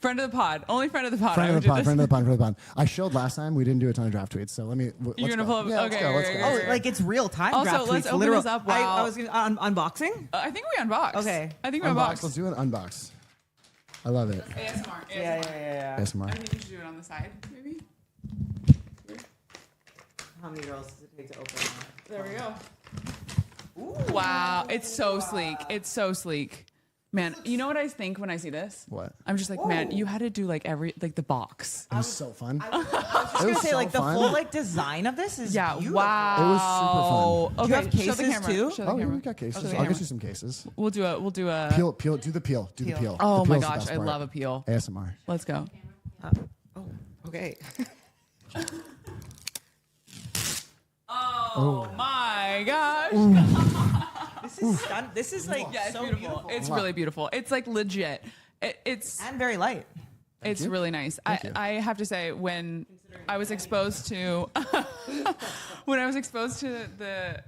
Friend of the pod. Only friend of the pod. Friend I of would the do pod, this. friend of the pod, friend of the pod. I shilled last time. We didn't do a ton of draft tweets. So let me. You're let's gonna go. pull up. Yeah, Okay. let's go. Oh, like it's real time. Also, draft let's tweets, open literal. this up I while- was gonna, unboxing. I think we unboxed. Okay. I think we Unbox. unboxed. Let's do an unbox. I love it. ASMR. Yeah. ASMR. I think we should do it on the side, maybe. How many girls does it take to open that? There we go. Wow, it's so sleek. It's so sleek. Man, you know what I think when I see this? What? I'm just like, man, you had to do like the box. It was so fun. I was just gonna say, so like the fun. full like design of this is Yeah, beautiful. wow. It was super fun. Okay, Do you have show the cases camera. too? Show the Oh, yeah, camera. we got cases. Show the I'll camera. get you some cases. We'll do a Peel, do the peel. Do the peel. Oh The my peel's the gosh, best I part. love a peel. ASMR. Let's go. Okay. Oh my gosh. This is like Yeah, it's so beautiful. It's really beautiful. It's like legit. It's and very light. It's really nice. I have to say, when I was exposed to the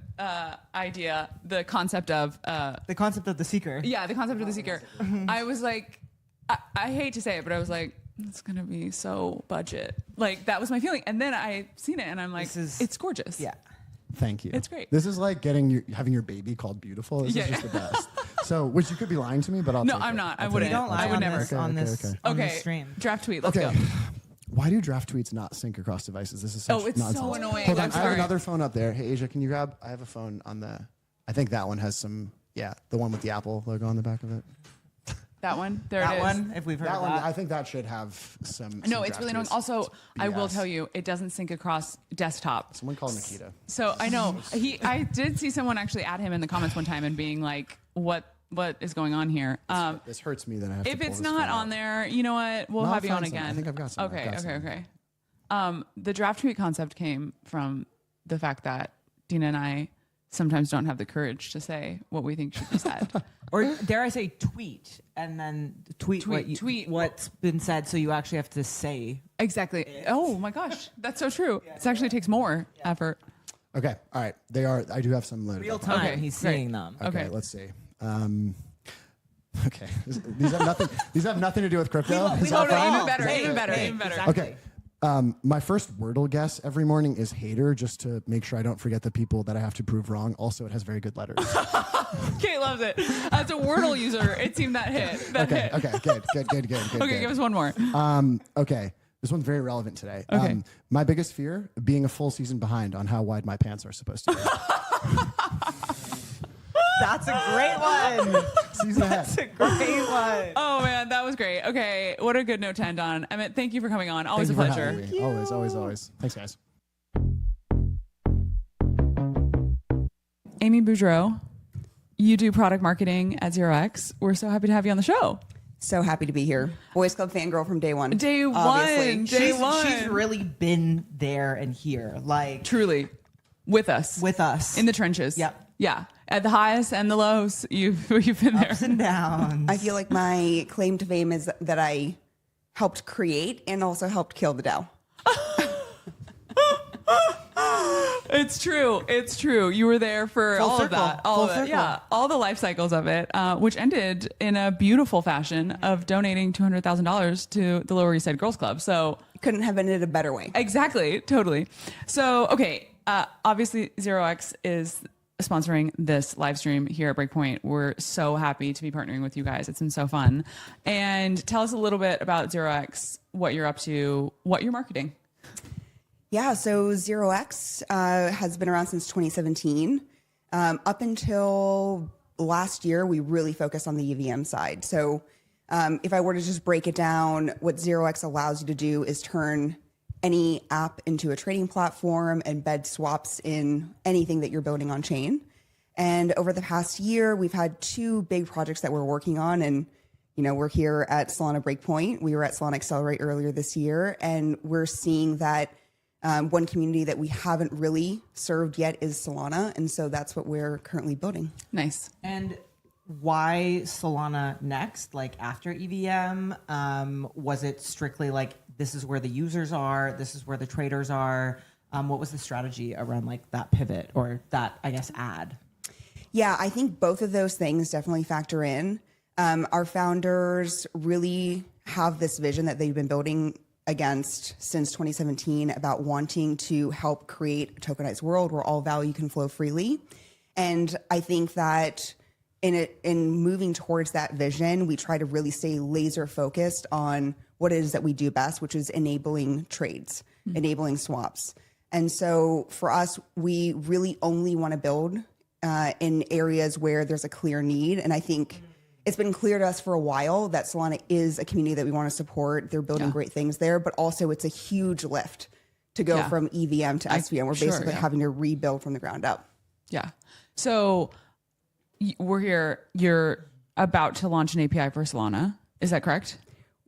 idea, the concept of The concept of the seeker. the concept of the Seeker, I was like, I hate to say it, but I was like, it's gonna be so budget. Like that was my feeling, and then I seen it, and I'm like, it's gorgeous. Yeah. Thank you. It's great. This is like having your baby called beautiful. This is just the best. So, which you could be lying to me, but I'll No, take I'm it. not. I I'll take wouldn't. We don't lie I would on never. this Okay, on okay, this okay. on this Okay, stream. draft tweet. Let's Okay. go. Why do draft tweets not sync across devices? This is such Oh, it's so nonsense. annoying. Hold on, I'm I have sorry. another phone up there. Hey, Asia, can you grab? I have a phone on the. I think that one has some. Yeah, the one with the Apple logo on the back of it. That one. There That it is. one, if we've heard That of one, that. I think that should have some. No, some it's draft really annoying. tweets. Also, It's I will BS. tell you, it doesn't sync across desktop. Someone called Nikita. So I know I did see someone actually add him in the comments one time and being like, "What is going on here?" This hurts me that I have to If pull it's this not phone on out. there, you know what? We'll No, I'll have you on find some. again. I think I've got some. Okay, I've got okay, some. okay. The draft tweet concept came from the fact that Dina and I sometimes don't have the courage to say what we think should be said. Or dare I say tweet and then tweet Tweet. what's been said, so you actually have to say. Exactly. Oh my gosh, that's so true. It actually takes more effort. Okay, all right. They are. I do have some loaded. Real up. time, Okay, he's great. seeing them. Okay, Okay. let's see. Okay, these have nothing. These have nothing to do with crypto. We Is love that it. fine? Even better, Hey, even better, hey, even better. exactly. Okay. My first Wordle guess every morning is hater, just to make sure I don't forget the people that I have to prove wrong. Also, it has very good letters. Kate loves it. As a Wordle user, it seemed that hit. That Okay, hit. okay, good. Okay, give us one more. Okay, this one's very relevant today. Okay. My biggest fear, being a full season behind on how wide my pants are supposed to be. That's a great one. Season ahead. That's a great one. Oh man, that was great. Okay, what a good note to end on. Emmett, thank you for coming on. Always Thank a you for pleasure. having me. Always. Thanks, guys. Amy Boudreau, You do product marketing at 0x. We're so happy to have you on the show. So happy to be here. Boys Club fangirl from day one. Day obviously. one. Day one. She's really been there and here. Like Truly. With us. In the trenches. Yep. Yeah. At the highest and the lows, you've been there. Ups and downs. I feel like my claim to fame is that I helped create and also helped kill the DAO. It's true. It's true. You were there for Full all circle. of that. All Full of it. circle. Yeah. All the life cycles of it, which ended in a beautiful fashion of donating $200,000 to the Lower East Side Girls Club. So Couldn't have ended a better way. exactly. Totally. So, okay. Obviously 0x is sponsoring this live stream here at Breakpoint. We're so happy to be partnering with you guys. It's been so fun. And tell us a little bit about 0x, what you're up to, what you're marketing. Yeah, so 0x has been around since 2017. Up until last year, we really focused on the EVM side. So if I were to just break it down, what 0x allows you to do is turn any app into a trading platform, embed swaps in anything that you're building on chain. And over the past year, we've had two big projects that we're working on. And, you know, we're here at Solana Breakpoint. We were at Solana Accelerate earlier this year, and we're seeing that one community that we haven't really served yet is Solana. And so that's what we're currently building. Nice. And why Solana next? Like after EVM? Was it strictly like this is where the users are, this is where the traders are? What was the strategy around like that pivot or that, I guess, ad? Yeah, I think both of those things definitely factor in. Our founders really have this vision that they've been building against since 2017 about wanting to help create a tokenized world where all value can flow freely. And I think that in moving towards that vision, we try to really stay laser focused on what it is that we do best, which is enabling trades, enabling swaps. And so for us, we really only want to build in areas where there's a clear need. And I think it's been clear to us for a while that Solana is a community that we want to support. They're building great things there, but also it's a huge lift to go from EVM to SVM. We're basically having to rebuild from the ground up. Yeah. So we're here. You're about to launch an API for Solana. Is that correct?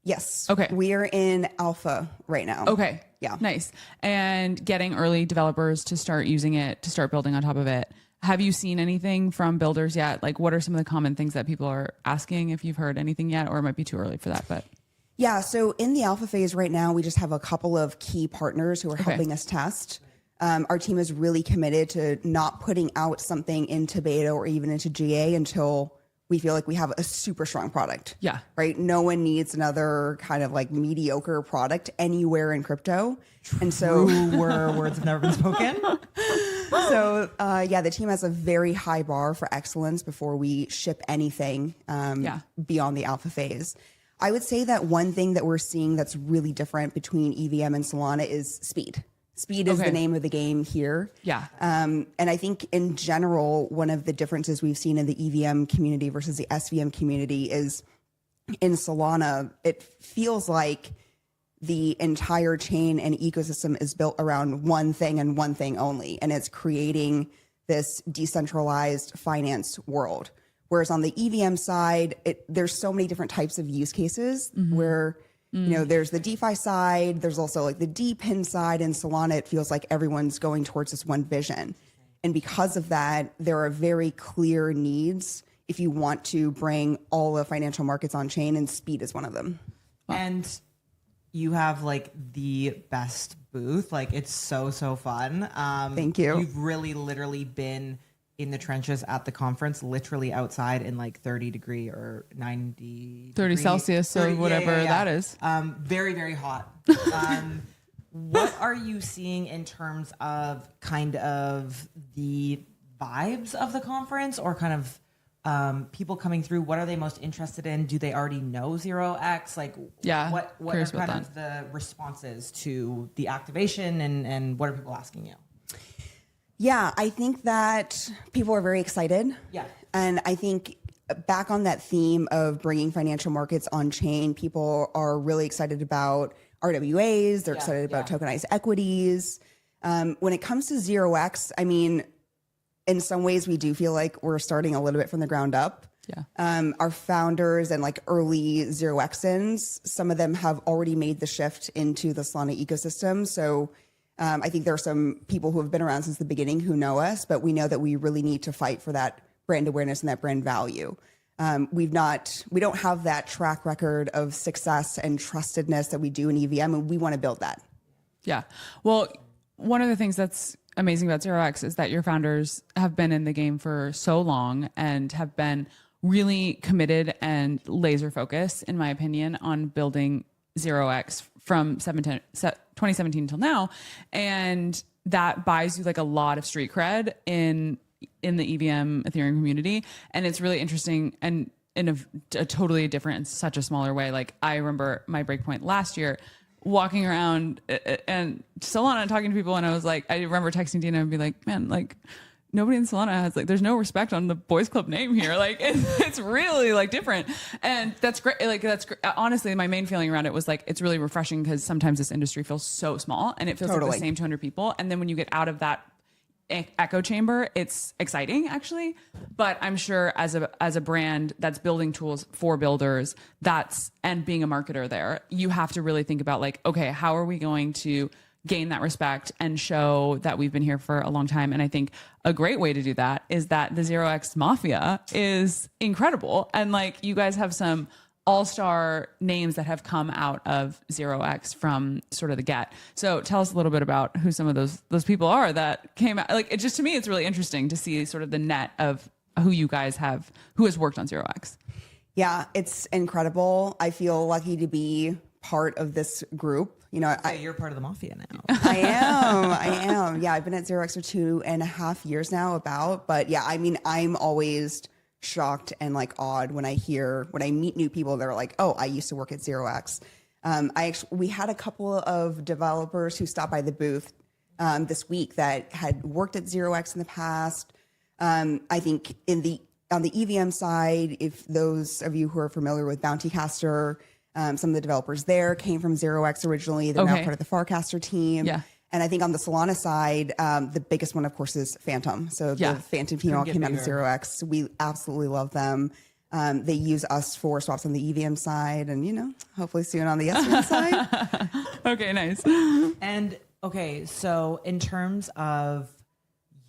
Yes. Okay. We are in alpha right now. Okay. Yeah. Nice. And getting early developers to start using it, to start building on top of it. Have you seen anything from builders yet? Like, what are some of the common things that people are asking, if you've heard anything yet, or it might be too early for that, but... Yeah, so in the alpha phase right now, we just have a couple of key partners who are helping us test. Our team is really committed to not putting out something into beta or even into GA until we feel like we have a super strong product. Yeah. Right? No one needs another kind of like mediocre product anywhere in crypto. And so words have never been spoken. So yeah, the team has a very high bar for excellence before we ship anything beyond the alpha phase. I would say that one thing that we're seeing that's really different between EVM and Solana is speed. Speed is the name of the game here. Yeah. And I think in general, one of the differences we've seen in the EVM community versus the SVM community is in Solana, it feels like the entire chain and ecosystem is built around one thing and one thing only. And it's creating this decentralized finance world. Whereas on the EVM side, there's so many different types of use cases where, you know, there's the DeFi side, there's also like the DePIN side. In Solana, it feels like everyone's going towards this one vision. And because of that, there are very clear needs if you want to bring all the financial markets on chain, and speed is one of them. And you have like the best booth. Like it's so fun. Thank you. You've really literally been in the trenches at the conference, literally outside in like 30 degree or 90 30 Celsius, so whatever that is. Very, very hot. What are you seeing in terms of kind of the vibes of the conference, or kind of people coming through? What are they most interested in? Do they already know 0x? Like, what are kind of the responses to the activation, and what are people asking you? Yeah, I think that people are very excited. Yeah. And I think back on that theme of bringing financial markets on chain, people are really excited about RWAs. They're excited about tokenized equities. When it comes to 0x, I mean, in some ways we do feel like we're starting a little bit from the ground up. Yeah. Our founders and like early 0x's, some of them have already made the shift into the Solana ecosystem. So I think there are some people who have been around since the beginning who know us, but we know that we really need to fight for that brand awareness and that brand value. We don't have that track record of success and trustedness that we do in EVM, and we want to build that. Yeah. Well, one of the things that's amazing about 0x is that your founders have been in the game for so long and have been really committed and laser focused, in my opinion, on building 0x from 2017 until now. And that buys you like a lot of street cred in the EVM Ethereum community. And it's really interesting and in a totally different and such a smaller way. Like I remember my Breakpoint last year walking around and Solana talking to people. And I was like, I remember texting Dina and be like, man, like nobody in Solana has like, there's no respect on the boys club name here. Like it's really like different. And that's great. Like that's honestly, my main feeling around it was like, it's really refreshing because sometimes this industry feels so small and it feels like the same 200 people. And then when you get out of that echo chamber, it's exciting actually. But I'm sure as a brand that's building tools for builders, and being a marketer there, you have to really think about like, okay, how are we going to gain that respect and show that we've been here for a long time? And I think a great way to do that is that the 0x Mafia is incredible. And like you guys have some all-star names that have come out of 0x from sort of the get. So tell us a little bit about who some of those people are that came out. Like it just, to me, it's really interesting to see sort of the net of who you guys have, who has worked on 0x. Yeah, it's incredible. I feel lucky to be part of this group. You know, You're part of the Mafia now. I am. Yeah, I've been at 0x for 2.5 years now But yeah, I mean, I'm always shocked and like awed when I meet new people that are like, oh, I used to work at 0x. We had a couple of developers who stopped by the booth this week that had worked at 0x in the past. I think on the EVM side, if those of you who are familiar with Bounty Caster, some of the developers there came from 0x originally. They're now part of the Farcaster team. Yeah. And I think on the Solana side, the biggest one, of course, is Phantom. So the Phantom team all came out of 0x. We absolutely love them. They use us for swaps on the EVM side and, you know, hopefully soon on the SVM side. Okay, nice. And okay, so in terms of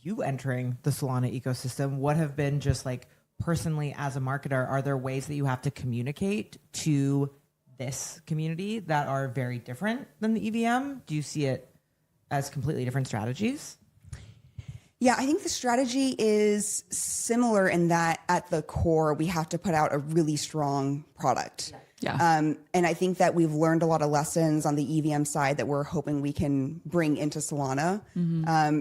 you entering the Solana ecosystem, what have been just like personally as a marketer, are there ways that you have to communicate to this community that are very different than the EVM? Do you see it as completely different strategies? Yeah, I think the strategy is similar in that at the core, we have to put out a really strong product. Yeah. And I think that we've learned a lot of lessons on the EVM side that we're hoping we can bring into Solana.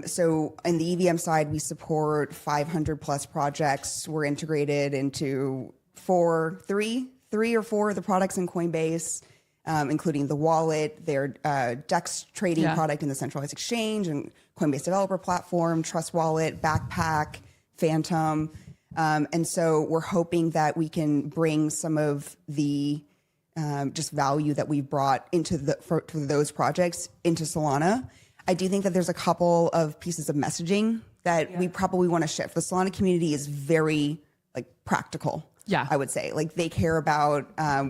So in the EVM side, we support 500 plus projects. We're integrated into three or four of the products in Coinbase, including the wallet, their DEX trading product in the centralized exchange, and Coinbase developer platform, Trust Wallet, Backpack, Phantom. And so we're hoping that we can bring some of the just value that we've brought for those projects into Solana. I do think that there's a couple of pieces of messaging that we probably want to shift. The Solana community is very like practical. Yeah, I would say like they care about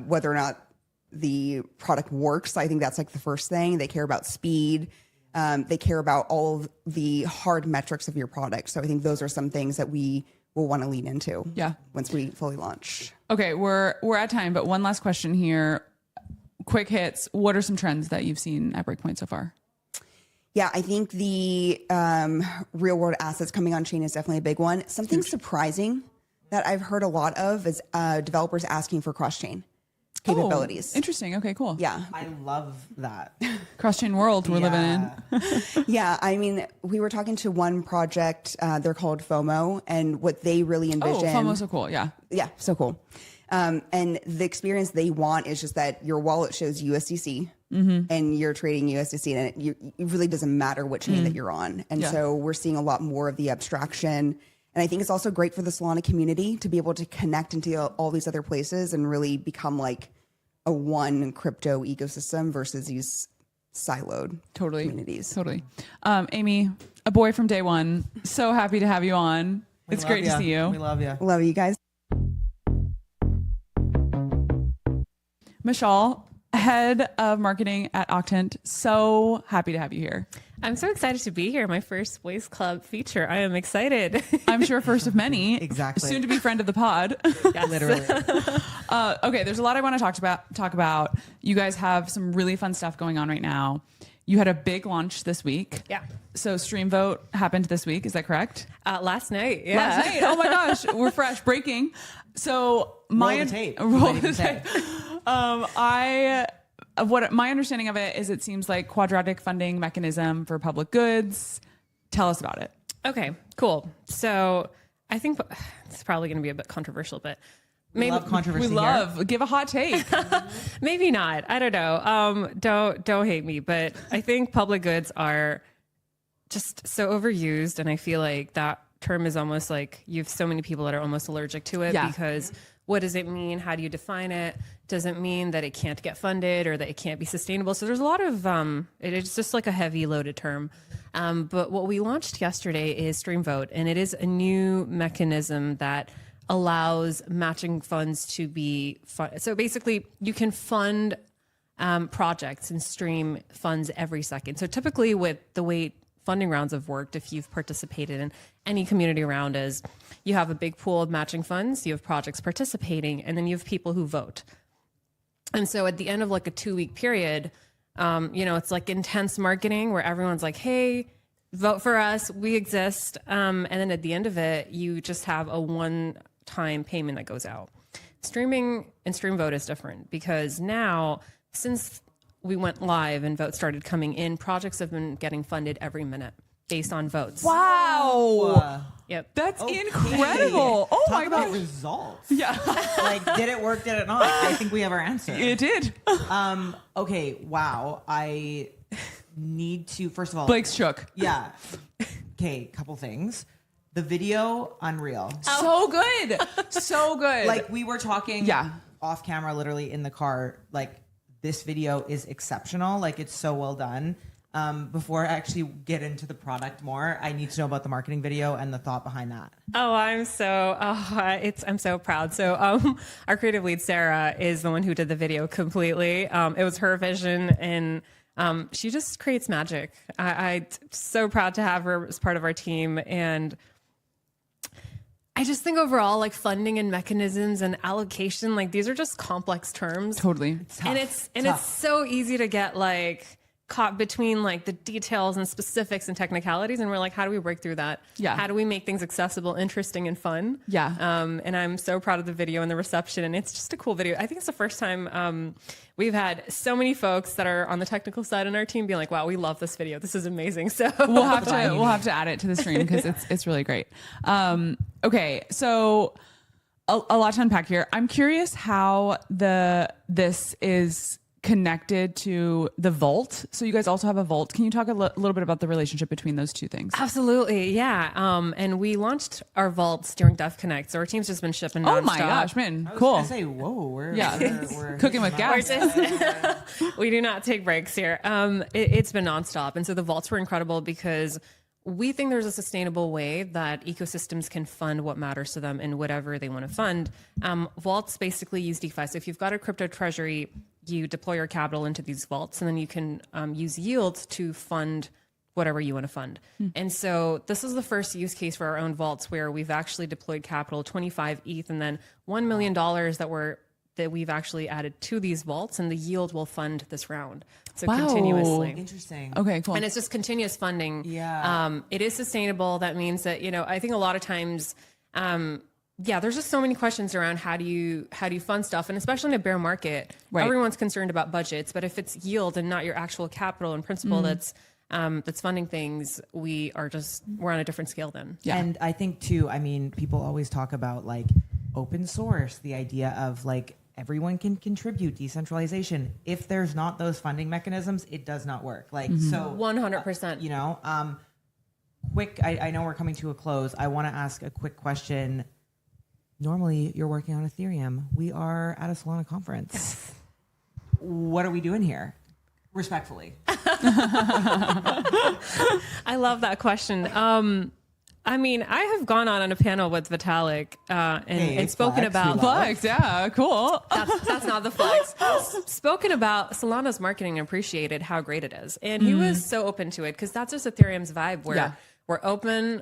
whether or not the product works. I think that's like the first thing. They care about speed. They care about all of the hard metrics of your product. So I think those are some things that we will want to lean into. Yeah, once we fully launch. Okay, we're at time, but one last question here. Quick hits. What are some trends that you've seen at Breakpoint so far? Yeah, I think the real world assets coming on chain is definitely a big one. Something surprising that I've heard a lot of is developers asking for cross-chain capabilities. Interesting. Okay, cool. Yeah. I love that. Cross-chain world we're living in. Yeah, I mean, we were talking to one project, they're called FOMO, and what they really envision. Oh, FOMO's so cool, yeah. Yeah, so cool. And the experience they want is just that your wallet shows USDC and you're trading USDC, and it really doesn't matter what chain that you're on. And so we're seeing a lot more of the abstraction. And I think it's also great for the Solana community to be able to connect into all these other places and really become like a one crypto ecosystem versus these siloed communities. Totally. Amy, a boy from day one. So happy to have you on. It's great to see you. We love you. Love you guys. Michelle, head of marketing at Octant. So happy to have you here. I'm so excited to be here. My first Boys Club feature. I am excited. I'm sure first of many. Exactly. Soon to be friend of the pod. Yes. Literally. Okay, there's a lot I want to talk about. You guys have some really fun stuff going on right now. You had a big launch this week. Yeah. So Stream Vote happened this week. Is that correct? Last night. Yeah. Last night. Oh my gosh, we're fresh, breaking. So Roll the tape. Roll the tape. What my understanding of it is, it seems like quadratic funding mechanism for public goods. Tell us about it. Okay, cool. So I think it's probably going to be a bit controversial, but maybe Love controversy. We love. Give a hot take. maybe not. I don't know. Don't hate me, but I think public goods are just so overused, and I feel like that term is almost like you have so many people that are almost allergic to it because what does it mean? How do you define it? Does it mean that it can't get funded or that it can't be sustainable? So there's a lot of it's just like a heavy loaded term. But what we launched yesterday is Stream Vote, and it is a new mechanism that allows matching funds to be so basically you can fund projects and stream funds every second. So typically with the way funding rounds have worked, if you've participated in any community round, is you have a big pool of matching funds, you have projects participating, and then you have people who vote. And so at the end of like a 2-week period, it's like intense marketing where everyone's like, hey, vote for us, we exist. And then at the end of it, you just have a one-time payment that goes out. Streaming and Stream Vote is different because now, since we went live and votes started coming in, projects have been getting funded every minute based on votes. Wow. Yep. That's incredible. Oh my Talk about gosh. results. Yeah. Like, did it work? Did it not? I think we have our answer. It did. Okay. Wow. I need to, first of all, Blake's shook. Yeah. Okay. Couple things. The video, unreal. So good. So good. Like, we were talking Yeah. off camera, literally in the car, like, this video is exceptional. Like, it's so well done. Before I actually get into the product more, I need to know about the marketing video and the thought behind that. Oh, I'm so proud. So, our creative lead, Sarah, is the one who did the video completely. It was her vision, and she just creates magic. I'm so proud to have her as part of our team. And I just think overall, like funding and mechanisms and allocation, like these are just complex terms. Totally. And it's so easy to get like caught between like the details and specifics and technicalities, and we're like, how do we break through that? Yeah. How do we make things accessible, interesting, and fun? Yeah. And I'm so proud of the video and the reception, and it's just a cool video. I think it's the first time we've had so many folks that are on the technical side in our team being like, wow, we love this video. This is amazing. So we'll have to add it to the stream because it's really great. Okay, so a lot to unpack here. I'm curious how this is connected to the vault. So you guys also have a vault. Can you talk a little bit about the relationship between those two things? Absolutely, yeah. And we launched our vaults during Dev Connect, so our team's just been shipping nonstop. Oh my gosh, man, I was cool. gonna say, whoa, we're Cooking with gas. We do not take breaks here. It's been nonstop, and so the vaults were incredible because we think there's a sustainable way that ecosystems can fund what matters to them and whatever they want to fund. Vaults basically use DeFi. So if you've got a crypto treasury, you deploy your capital into these vaults, and then you can use yields to fund whatever you want to fund. And so this is the first use case for our own vaults where we've actually deployed capital, 25 ETH, and then $1 million that we've actually added to these vaults, and the yield will fund this round. So Wow. continuously. interesting. Okay, cool. And it's just continuous funding. Yeah. It is sustainable. That means that, I think a lot of times, there's just so many questions around how do you fund stuff, and especially in a bear market, Right. everyone's concerned about budgets. But if it's yield and not your actual capital and principal that's funding things, we're on a different scale then. Yeah. And I think too, I mean, people always talk about like open source, the idea of like everyone can contribute, decentralization. If there's not those funding mechanisms, it does not work. Like, so 100%. Quick, I know we're coming to a close. I want to ask a quick question. Normally you're working on Ethereum. We are at a Solana conference. What are we doing here? Respectfully. I love that question. I mean, I have gone on a panel with Vitalik and spoken flex, about Flex, yeah, cool. that's not the flex. Spoken about Solana's marketing and appreciated how great it is. And he was so open to it because that's just Ethereum's vibe where we're open.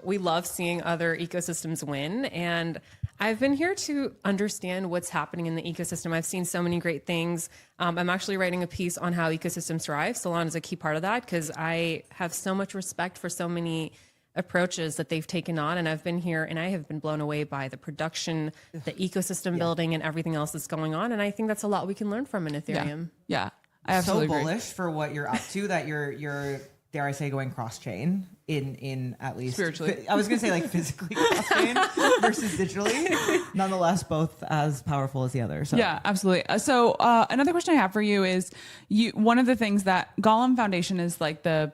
We love seeing other ecosystems win. And I've been here to understand what's happening in the ecosystem. I've seen so many great things. I'm actually writing a piece on how ecosystems thrive. Solana is a key part of that because I have so much respect for so many approaches that they've taken on, and I've been here and I have been blown away by the production, the ecosystem building, and everything else that's going on. And I think that's a lot we can learn from in Ethereum. Yeah, I absolutely so agree. bullish for what you're up to that you're dare I say going cross chain in at least spiritually. I was gonna say like physically cross chain versus digitally. Nonetheless, both as powerful as the other. So. Yeah, absolutely. So another question I have for you is, one of the things that Golem Foundation is like the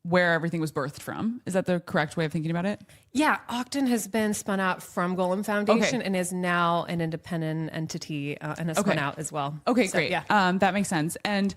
where everything was birthed from. Is that the correct way of thinking about it? Yeah, Octon has been spun out from Golem Foundation and is now an independent entity and has spun out as well. Okay, So, great. Yeah. That makes sense. And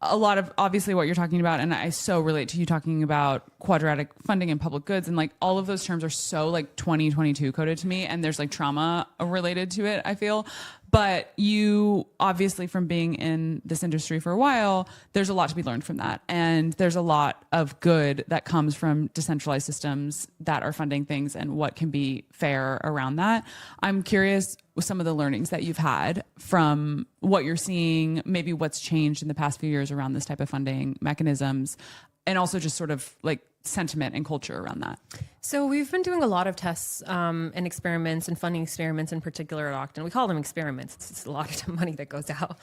a lot of obviously what you're talking about, and I so relate to you talking about quadratic funding and public goods, and like all of those terms are so like 2022 coded to me, and there's like trauma related to it, I feel. But you obviously, from being in this industry for a while, there's a lot to be learned from that. And there's a lot of good that comes from decentralized systems that are funding things and what can be fair around that. I'm curious with some of the learnings that you've had from what you're seeing, maybe what's changed in the past few years around this type of funding mechanisms, and also just sort of like sentiment and culture around that. So we've been doing a lot of tests and experiments and funding experiments in particular at Octon. We call them experiments. It's a lot of money that goes out.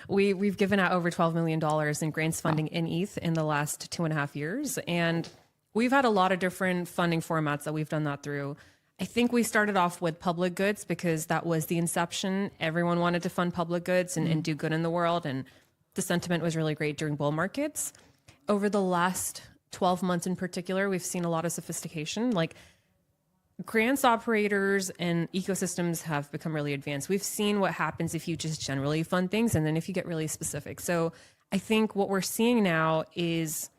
We've given out over $12 million in grants funding in ETH in the last 2.5 years. And we've had a lot of different funding formats that we've done that through. I think we started off with public goods because that was the inception. Everyone wanted to fund public goods and do good in the world. And the sentiment was really great during bull markets. Over the last 12 months in particular, we've seen a lot of sophistication. Like grants operators and ecosystems have become really advanced. We've seen what happens if you just generally fund things and then if you get really specific. So I think what we're seeing now is,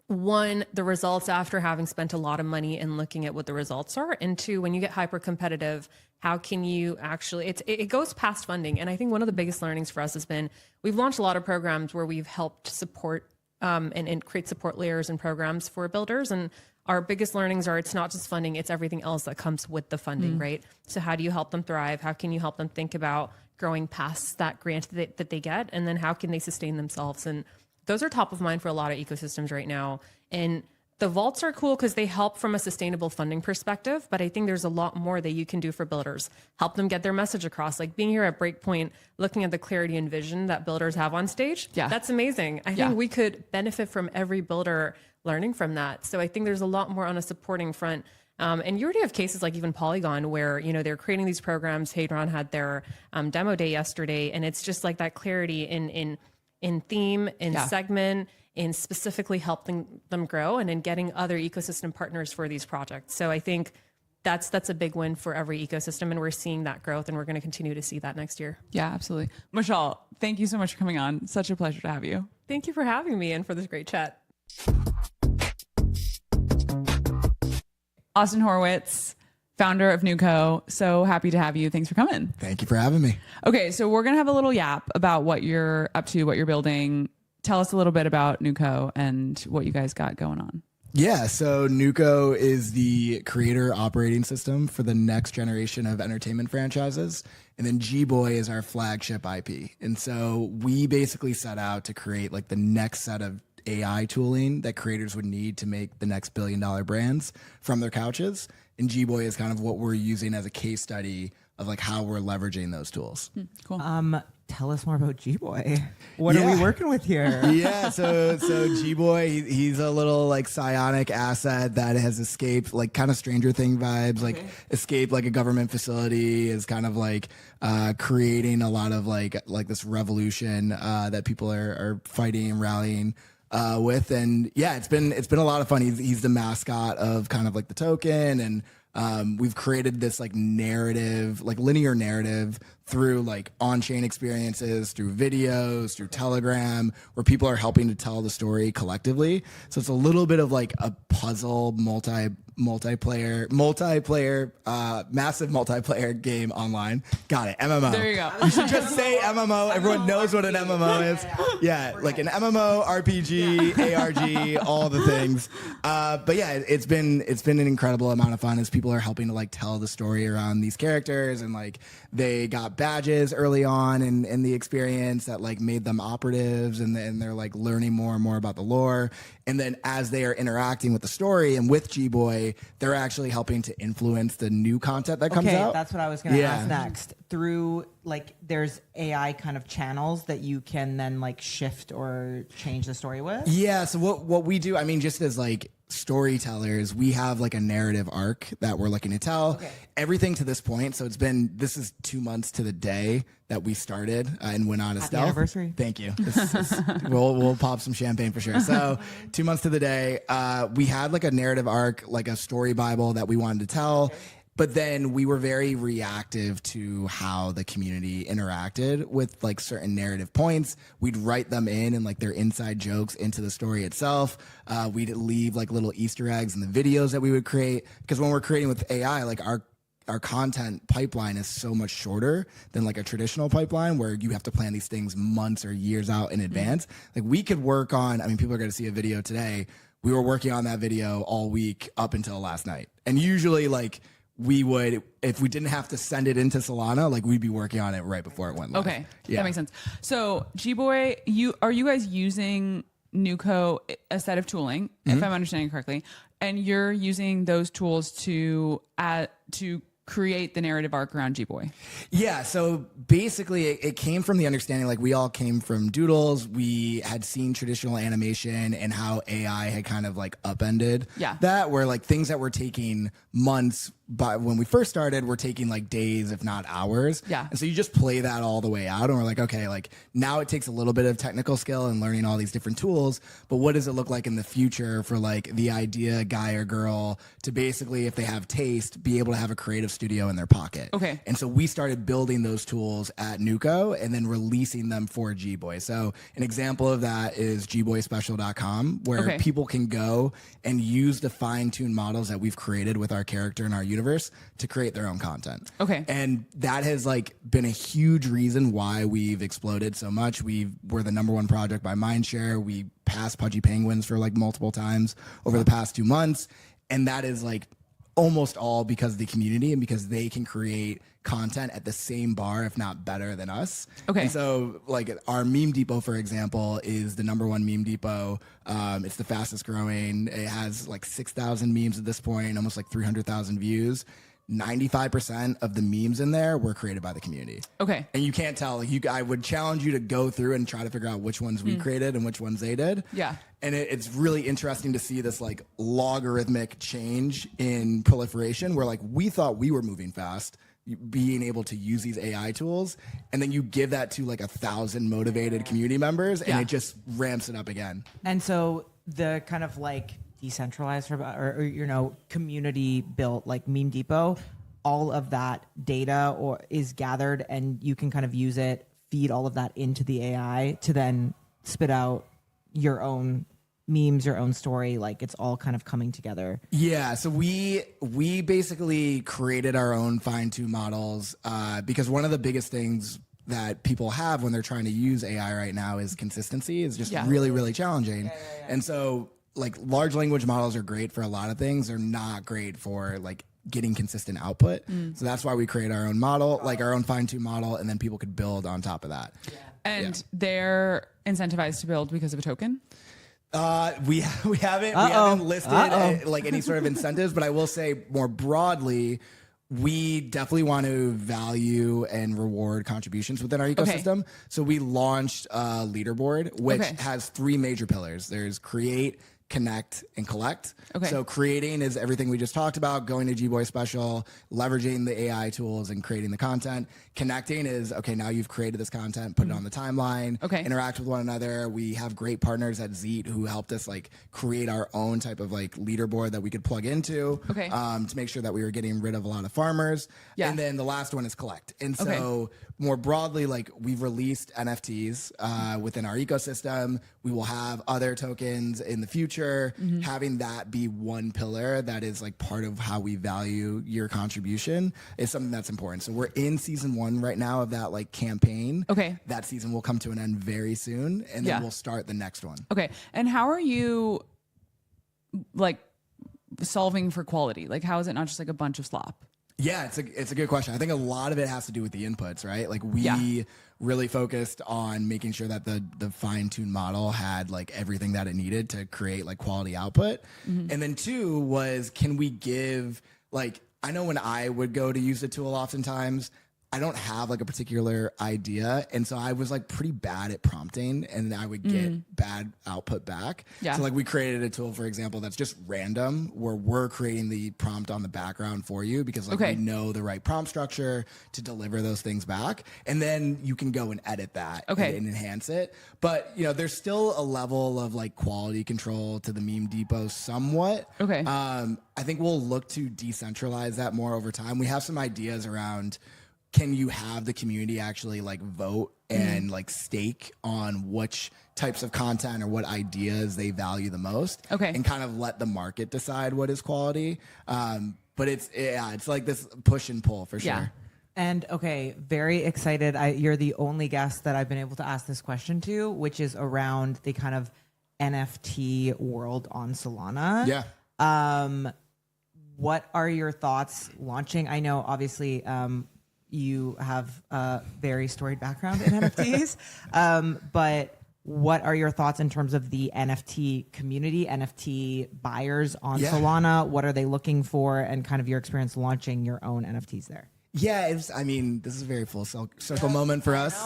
one, the results after having spent a lot of money and looking at what the results are. And two, when you get hyper competitive, how can you actually, it goes past funding. And I think one of the biggest learnings for us has been, we've launched a lot of programs where we've helped support and create support layers and programs for builders. And our biggest learnings are, it's not just funding, it's everything else that comes with the funding, right? So how do you help them thrive? How can you help them think about growing past that grant that they get? And then how can they sustain themselves? And those are top of mind for a lot of ecosystems right now. And the vaults are cool because they help from a sustainable funding perspective, but I think there's a lot more that you can do for builders. Help them get their message across. Like being here at Breakpoint, looking at the clarity and vision that builders have on stage, that's amazing. I think we could benefit from every builder learning from that. So I think there's a lot more on a supporting front. And you already have cases like even Polygon where, you know, they're creating these programs. Hadron had their demo day yesterday, and it's just like that clarity in theme, in segment, in specifically helping them grow and in getting other ecosystem partners for these projects. So I think that's a big win for every ecosystem, and we're seeing that growth, and we're going to continue to see that next year. Yeah, absolutely. Michelle, thank you so much for coming on. Such a pleasure to have you. Thank you for having me and for this great chat. Austin Horowitz, founder of Nuco. So happy to have you. Thanks for coming. Thank you for having me. Okay, so we're going to have a little yap about what you're up to, what you're building. Tell us a little bit about Nuco and what you guys got going on. Yeah, so Nuco is the creator operating system for the next generation of entertainment franchises. And then G-Boy is our flagship IP. And so we basically set out to create like the next set of AI tooling that creators would need to make the next billion-dollar brands from their couches. And G-Boy is kind of what we're using as a case study of like how we're leveraging those tools. Cool. Tell us more about G-Boy. What are we working with here? Yeah, so G-Boy, he's a little like psionic asset that has escaped like kind of Stranger Thing vibes, like escaped like a government facility, is kind of like creating a lot of like this revolution that people are fighting and rallying with. And yeah, it's been a lot of fun. He's the mascot of kind of like the token, and we've created this like narrative, like linear narrative through like on-chain experiences, through videos, through Telegram, where people are helping to tell the story collectively. So it's a little bit of like a puzzle, massive multiplayer game online. Got it. MMO. There you go. You should just say MMO. Everyone knows what an MMO is. Yeah, like an MMO, RPG, ARG, all the things. But yeah, it's been an incredible amount of fun as people are helping to like tell the story around these characters, and like they got badges early on in the experience that like made them operatives, and they're like learning more and more about the lore. And then as they are interacting with the story and with G-Boy, they're actually helping to influence the new content that comes out. That's what I was going to ask next. Through like, there's AI kind of channels that you can then like shift or change the story with? Yeah. So what we do, I mean, just as like storytellers, we have like a narrative arc that we're looking to tell. Okay. Everything to this point. So this is 2 months to the day that we started and went on a stealth. Anniversary. Thank you. We'll pop some champagne for sure. So 2 months to the day, we had like a narrative arc, like a story Bible that we wanted to tell. Okay. But then we were very reactive to how the community interacted with like certain narrative points. We'd write them in and like their inside jokes into the story itself. We'd leave like little Easter eggs in the videos that we would create. Because when we're creating with AI, like our content pipeline is so much shorter than like a traditional pipeline where you have to plan these things months or years out in advance. Like we could work on, I mean, people are going to see a video today. We were working on that video all week up until last night. And usually like, we would, if we didn't have to send it into Solana, like we'd be working on it right before it went live. Okay, that makes sense. So G-Boy, are you guys using Nuco, a set of tooling, if I'm understanding correctly, and you're using those tools to create the narrative arc around G-Boy? Yeah, so basically it came from the understanding, like we all came from Doodles. We had seen traditional animation and how AI had kind of like upended that, where like things that were taking months, but when we first started, we're taking like days, if not hours. Yeah. And so you just play that all the way out, and we're like, okay, like now it takes a little bit of technical skill and learning all these different tools, but what does it look like in the future for like the idea guy or girl to basically, if they have taste, be able to have a creative studio in their pocket? Okay. And so we started building those tools at Nuco and then releasing them for G-Boy. So an example of that is gboyspecial.com, where people can go and use the fine-tuned models that we've created with our character and our universe to create their own content. Okay. And that has like been a huge reason why we've exploded so much. We're the #1 project by Mindshare. We passed Pudgy Penguins for like multiple times over the past 2 months. And that is like almost all because of the community and because they can create content at the same bar, if not better than us. Okay. And so like our meme depot, for example, is the #1 meme depot. It's the fastest growing. It has like 6,000 memes at this point, almost like 300,000 views. 95% of the memes in there were created by the community. Okay. And you can't tell. Like I would challenge you to go through and try to figure out which ones we created and which ones they did. Yeah. And it's really interesting to see this like logarithmic change in proliferation where like we thought we were moving fast, being able to use these AI tools, and then you give that to like 1,000 motivated community members and it just ramps it up again. And so the kind of like decentralized or you know, community built like Meme Depot, all of that data is gathered and you can kind of use it, feed all of that into the AI to then spit out your own memes, your own story. Like it's all kind of coming together. Yeah. So we basically created our own fine-tuned models because one of the biggest things that people have when they're trying to use AI right now is consistency. Is just really, really challenging. And so like large language models are great for a lot of things. They're not great for like getting consistent output. So that's why we create our own model, like our own fine-tuned model, and then people could build on top of that. And they're incentivized to build because of a token? We haven't listed like any sort of incentives, but I will say more broadly, we definitely want to value and reward contributions within our ecosystem. So we launched a leaderboard, which has 3 major pillars. There's create, connect, and collect. Okay. So creating is everything we just talked about, going to Gboy Special, leveraging the AI tools and creating the content. Connecting is, okay, now you've created this content, put it on the timeline, Okay. interact with one another. We have great partners at Zeet who helped us like create our own type of like leaderboard that we could plug into Okay. to make sure that we were getting rid of a lot of farmers. Yeah. And then the last one is collect. And so Okay. more broadly, like we've released NFTs within our ecosystem. We will have other tokens in the future. Having that be one pillar that is like part of how we value your contribution is something that's important. So we're in season 1 right now of that like campaign. Okay. That season will come to an end very soon, and then Yeah. we'll start the next one. Okay. And how are you like solving for quality? Like, how is it not just like a bunch of slop? Yeah, it's a good question. I think a lot of it has to do with the inputs, right? Like we really focused on making sure that the fine-tuned model had like everything that it needed to create like quality output. And then 2 was, can we give like, I know when I would go to use the tool oftentimes, I don't have like a particular idea. And so I was like pretty bad at prompting, and I would get bad output back. Yeah. So like we created a tool, for example, that's just random, where we're creating the prompt on the background for you because like Okay. we know the right prompt structure to deliver those things back. And then you can go and edit that Okay. and enhance it. But you know, there's still a level of like quality control to the meme depot somewhat. Okay. I think we'll look to decentralize that more over time. We have some ideas around, can you have the community actually like vote and like stake on which types of content or what ideas they value the most? Okay. And kind of let the market decide what is quality. But it's like this push and pull for sure. Yeah. And okay, very excited. You're the only guest that I've been able to ask this question to, which is around the kind of NFT world on Solana. Yeah. What are your thoughts launching? I know obviously you have a very storied background in NFTs, but what are your thoughts in terms of the NFT community, NFT buyers on Solana? What are they looking for, and kind of your experience launching your own NFTs there? Yeah, I mean, this is a very full circle moment for us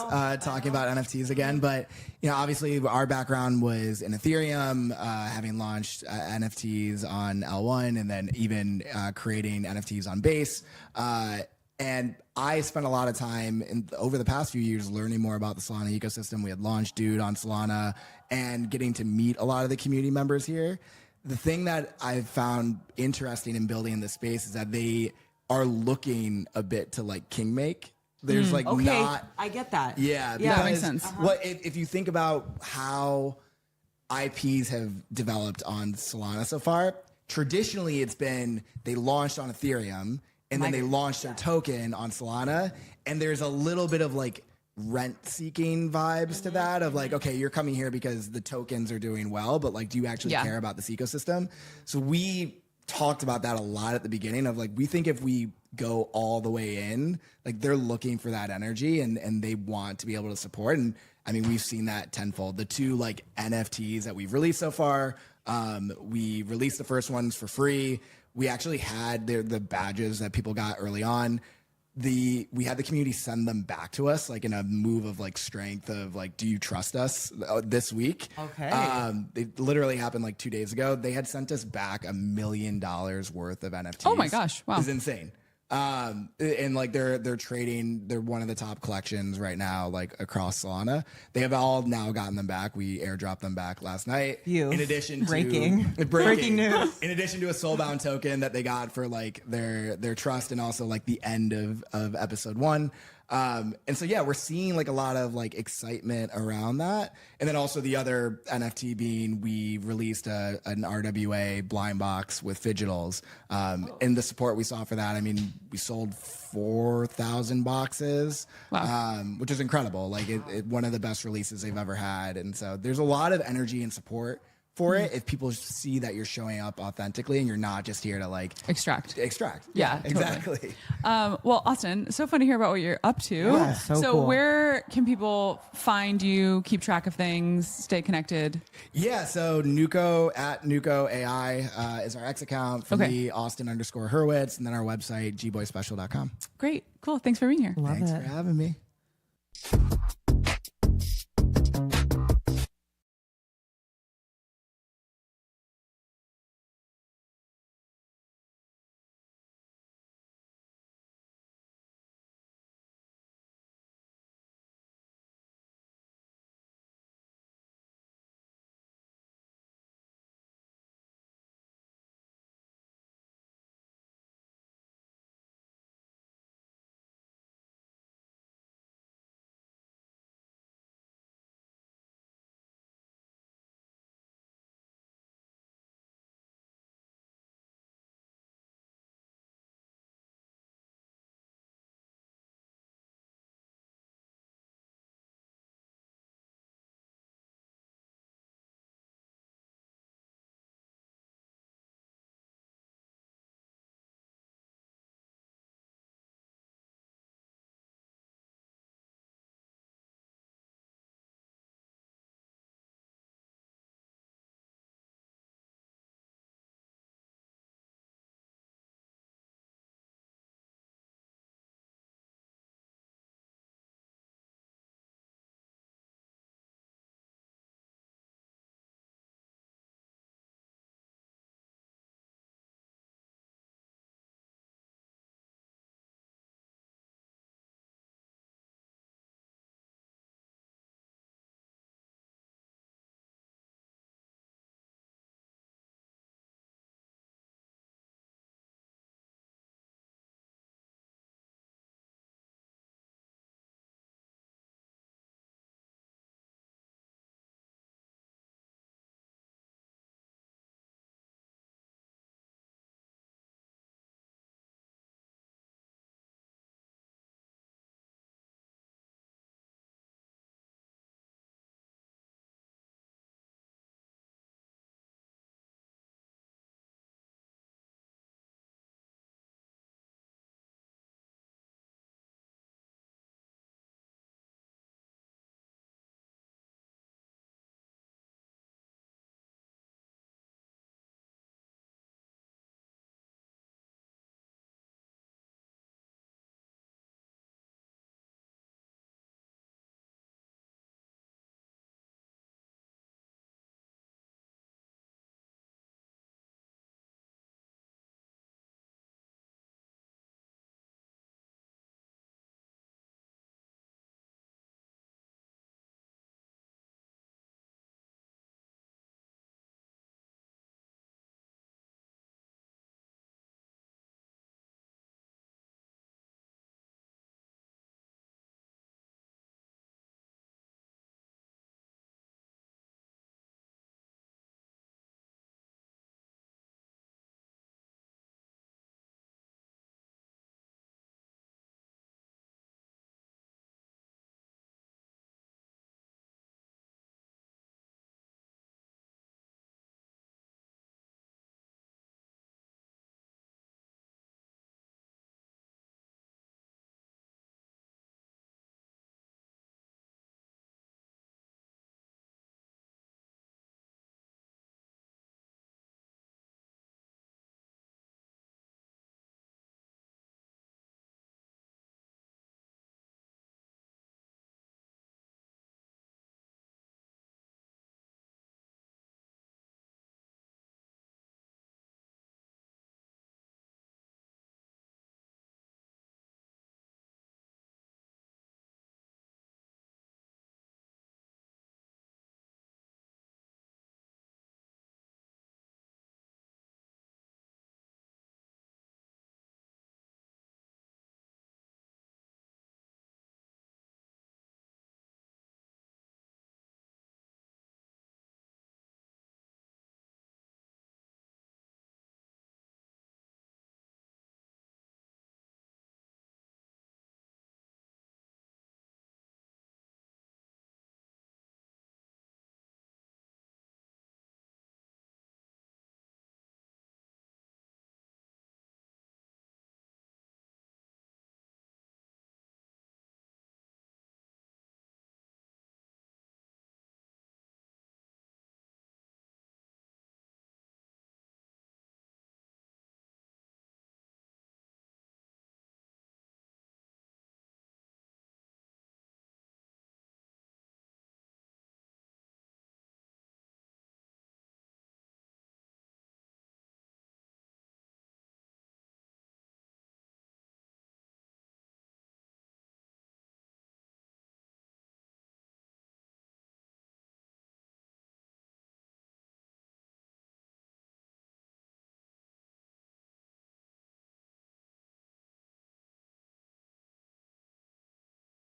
talking about NFTs again. But, you know, obviously our background was in Ethereum, having launched NFTs on L1, and then even creating NFTs on Base. And I spent a lot of time over the past few years learning more about the Solana ecosystem. We had launched Dude on Solana and getting to meet a lot of the community members here. The thing that I've found interesting in building in this space is that they are looking a bit to like king make. There's like not. I get that. Yeah, that makes sense. What if you think about how IPs have developed on Solana so far? Traditionally, it's been they launched on Ethereum, and then they launched their token on Solana, and there's a little bit of like rent-seeking vibes to that of like, okay, you're coming here because the tokens are doing well, but like, do you actually care about this ecosystem? So we talked about that a lot at the beginning of like, we think if we go all the way in, like they're looking for that energy and they want to be able to support. And I mean, we've seen that tenfold. The 2 like NFTs that we've released so far, we released the first ones for free. We actually had the badges that people got early on. We had the community send them back to us, like in a move of like strength of like, do you trust us this week? Okay. It literally happened like 2 days ago. They had sent us back $1 million worth of NFTs. Oh my gosh. Wow. It's insane. And like they're trading, they're one of the top collections right now, like across Solana. They have all now gotten them back. We airdropped them back last night. In addition to breaking news. In addition to a soulbound token that they got for like their trust, and also like the end of episode 1. And so, yeah, we're seeing like a lot of like excitement around that. And then also the other NFT being, we released an RWA blind box with Fidgetals. And the support we saw for that, I mean, we sold 4,000 boxes, which is incredible. Like one of the best releases they've ever had. And so there's a lot of energy and support for it if people see that you're showing up authentically and you're not just here to like Extract. Yeah, totally. exactly. Well, Austin, so fun to hear about what you're up to. Yeah, so cool. Where can people find you, keep track of things, stay connected? Yeah, so Nuko at Nuko AI is our X account. For me, Austin_Hurwitz, and then our website, gboyspecial.com. Great. Cool. Thanks for being here. Love Thanks it. for having me.